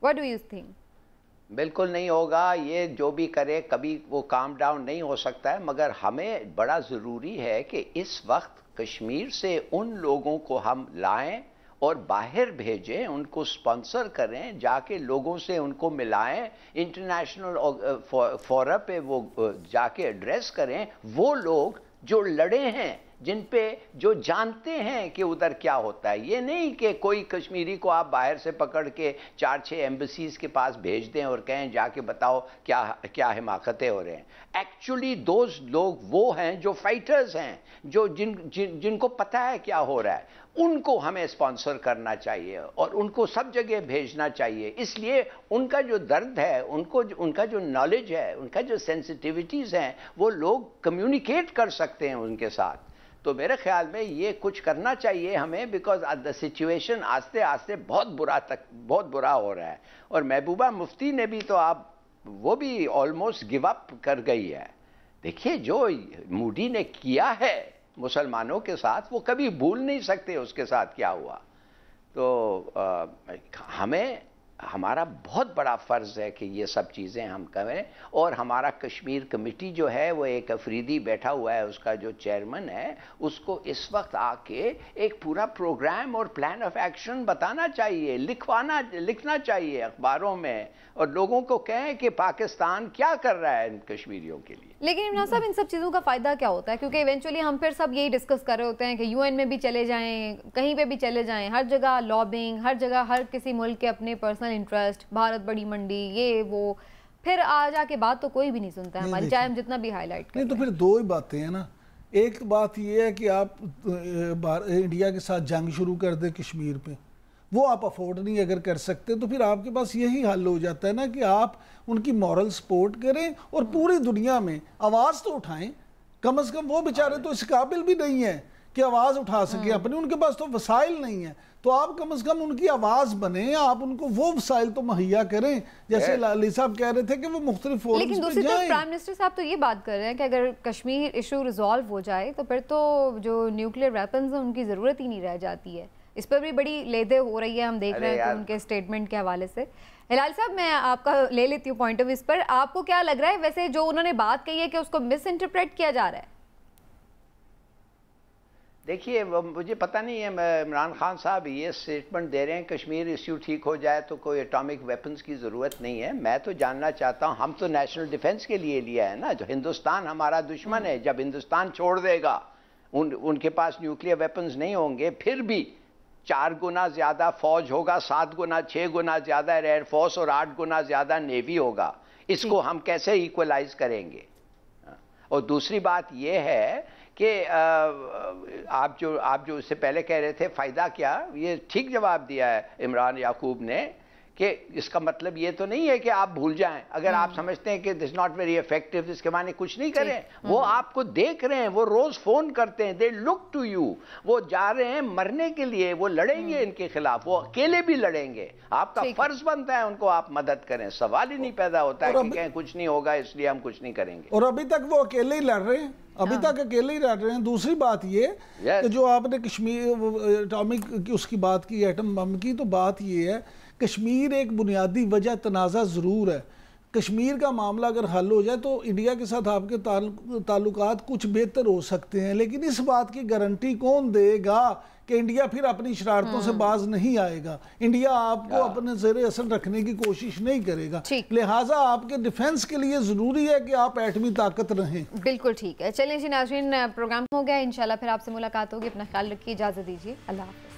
What do you think? बिल्कुल नहीं होगा। ये जो भी करे कभी वो काम डाउन नहीं हो सकता है। मगर हमें बड़ा ज़रूरी है कि इस वक्त कश्मीर से उन लोगों को हम लाएं और बाहर भेजें, उनको स्पॉन्सर करें, जाके लोगों से उनको मिलाएं, इंटरनेशनल फोरम पे वो जाके एड्रेस करें। वो लोग जो लड़े हैं जिन पे जो जानते हैं कि उधर क्या होता है। ये नहीं कि कोई कश्मीरी को आप बाहर से पकड़ के 4-6 एम्बेसीज के पास भेज दें और कहें जाके बताओ क्या क्या हिमाकतें हो रहे हैं। एक्चुअली दोज लोग वो हैं जो फाइटर्स हैं, जो जिनको पता है क्या हो रहा है, उनको हमें स्पॉन्सर करना चाहिए और उनको सब जगह भेजना चाहिए। इसलिए उनका जो दर्द है, उनका जो नॉलेज है, उनका जो सेंसिटिविटीज़ हैं, वो लोग कम्युनिकेट कर सकते हैं उनके साथ। तो मेरे ख्याल में ये कुछ करना चाहिए हमें, बिकॉज द सिचुएशन आस्ते आस्ते बहुत बुरा हो रहा है। और महबूबा मुफ्ती ने भी तो वो भी ऑलमोस्ट गिव अप कर गई है। देखिए जो मोदी ने किया है मुसलमानों के साथ, वो कभी भूल नहीं सकते उसके साथ क्या हुआ। तो हमारा बहुत बड़ा फ़र्ज़ है कि ये सब चीज़ें हम करें। और हमारा कश्मीर कमेटी जो है वो एक अफरीदी बैठा हुआ है, उसका जो चेयरमैन है, उसको इस वक्त आके एक पूरा प्रोग्राम और प्लान ऑफ एक्शन बताना चाहिए, लिखना चाहिए अखबारों में, और लोगों को कहें कि पाकिस्तान क्या कर रहा है इन कश्मीरियों के लिए। लेकिन इमरान साहब, इन सब चीज़ों का फ़ायदा क्या होता है? क्योंकि इवेंचुअली हम फिर सब यही डिस्कस कर रहे होते हैं कि यूएन में भी चले जाएं, कहीं पे भी चले जाएं, हर जगह लॉबिंग, हर जगह हर किसी मुल्क के अपने पर्सनल इंटरेस्ट, भारत बड़ी मंडी, ये वो, फिर आ जाके बात तो कोई भी नहीं सुनता है हमारी, चाहे हम जितना भी हाईलाइट करें। नहीं, तो फिर दो ही बातें हैं ना। एक बात ये है कि आप इंडिया के साथ जंग शुरू कर दें कश्मीर पे, वो आप अफोर्ड नहीं अगर कर सकते, तो फिर आपके पास यही हल हो जाता है ना कि आप उनकी मॉरल सपोर्ट करें और पूरी दुनिया में आवाज़ तो उठाएं। कम से कम वो बेचारे तो इस काबिल भी नहीं है कि आवाज़ उठा सके अपनी, उनके पास तो वसाइल नहीं है। तो आप कम से कम उनकी आवाज़ बने, आप उनको वो वसाइल तो मुहैया करें, जैसे लाली साहब कह रहे थे कि वो मुख्तलिफ फोरम्स पे जाएं। लेकिन दूसरी तरफ प्राइम मिनिस्टर साहब तो ये बात कर रहे हैं कि अगर कश्मीर इशू रिजॉल्व हो जाए तो फिर तो जो न्यूक्लियर वेपन्स हैं उनकी ज़रूरत ही नहीं रह जाती है। इस पर भी बड़ी लेदे हो रही है, हम देख रहे हैं उनके स्टेटमेंट के हवाले से। हिलाल साहब, मैं आपका ले लेती हूँ पॉइंट ऑफ व्यू इस पर। आपको क्या लग रहा है वैसे जो उन्होंने बात कही है कि उसको मिस इंटरप्रेट किया जा रहा है? देखिए, मुझे पता नहीं है, इमरान खान साहब ये स्टेटमेंट दे रहे हैं कश्मीर इश्यू ठीक हो जाए तो कोई एटॉमिक वेपन्स की ज़रूरत नहीं है। मैं तो जानना चाहता हूँ, हम तो नेशनल डिफेंस के लिए लिया है ना, जो हिंदुस्तान हमारा दुश्मन है। जब हिंदुस्तान छोड़ देगा, उनके पास न्यूक्लियर वेपन्स नहीं होंगे, फिर भी 4 गुना ज़्यादा फौज होगा, 7 गुना 6 गुना ज़्यादा एयरफोर्स और 8 गुना ज़्यादा नेवी होगा। इसको हम कैसे इक्वलाइज करेंगे? और दूसरी बात यह है कि आप जो इससे पहले कह रहे थे फ़ायदा क्या, ये ठीक जवाब दिया है इमरान याकूब ने कि इसका मतलब ये तो नहीं है कि आप भूल जाएं। अगर आप समझते हैं कि दिस नॉट वेरी इफेक्टिव, इसके माने कुछ नहीं करें। वो आपको देख रहे हैं, वो रोज फोन करते हैं, दे लुक टू यू। वो जा रहे हैं मरने के लिए, वो लड़ेंगे इनके खिलाफ, वो अकेले भी लड़ेंगे। आपका फर्ज बनता है उनको आप मदद करें। सवाल ही नहीं पैदा होता है कि कहें कुछ नहीं होगा इसलिए हम कुछ नहीं करेंगे। और अभी तक वो अकेले ही लड़ रहे हैं, अभी तक अकेले ही लड़ रहे हैं। दूसरी बात ये कि जो आपने कश्मीर एटॉमिक की उसकी बात की, एटम बम की, तो बात ये है कश्मीर एक बुनियादी वजह तनाज़ा ज़रूर है। कश्मीर का मामला अगर हल हो जाए तो इंडिया के साथ आपके ताल्लुकात कुछ बेहतर हो सकते हैं, लेकिन इस बात की गारंटी कौन देगा कि इंडिया फिर अपनी शरारतों से बाज नहीं आएगा? इंडिया आपको अपने ज़ेरे असर रखने की कोशिश नहीं करेगा। लिहाजा आपके डिफेंस के लिए ज़रूरी है कि आप एटमी ताकत रहें। बिल्कुल ठीक है। चलिए जी नाज़रीन, प्रोग्राम हो गया, इंशाल्लाह फिर आपसे मुलाकात होगी। अपना ख्याल रखिए, इजाज़त दीजिए, अल्लाह हाफ़िज़।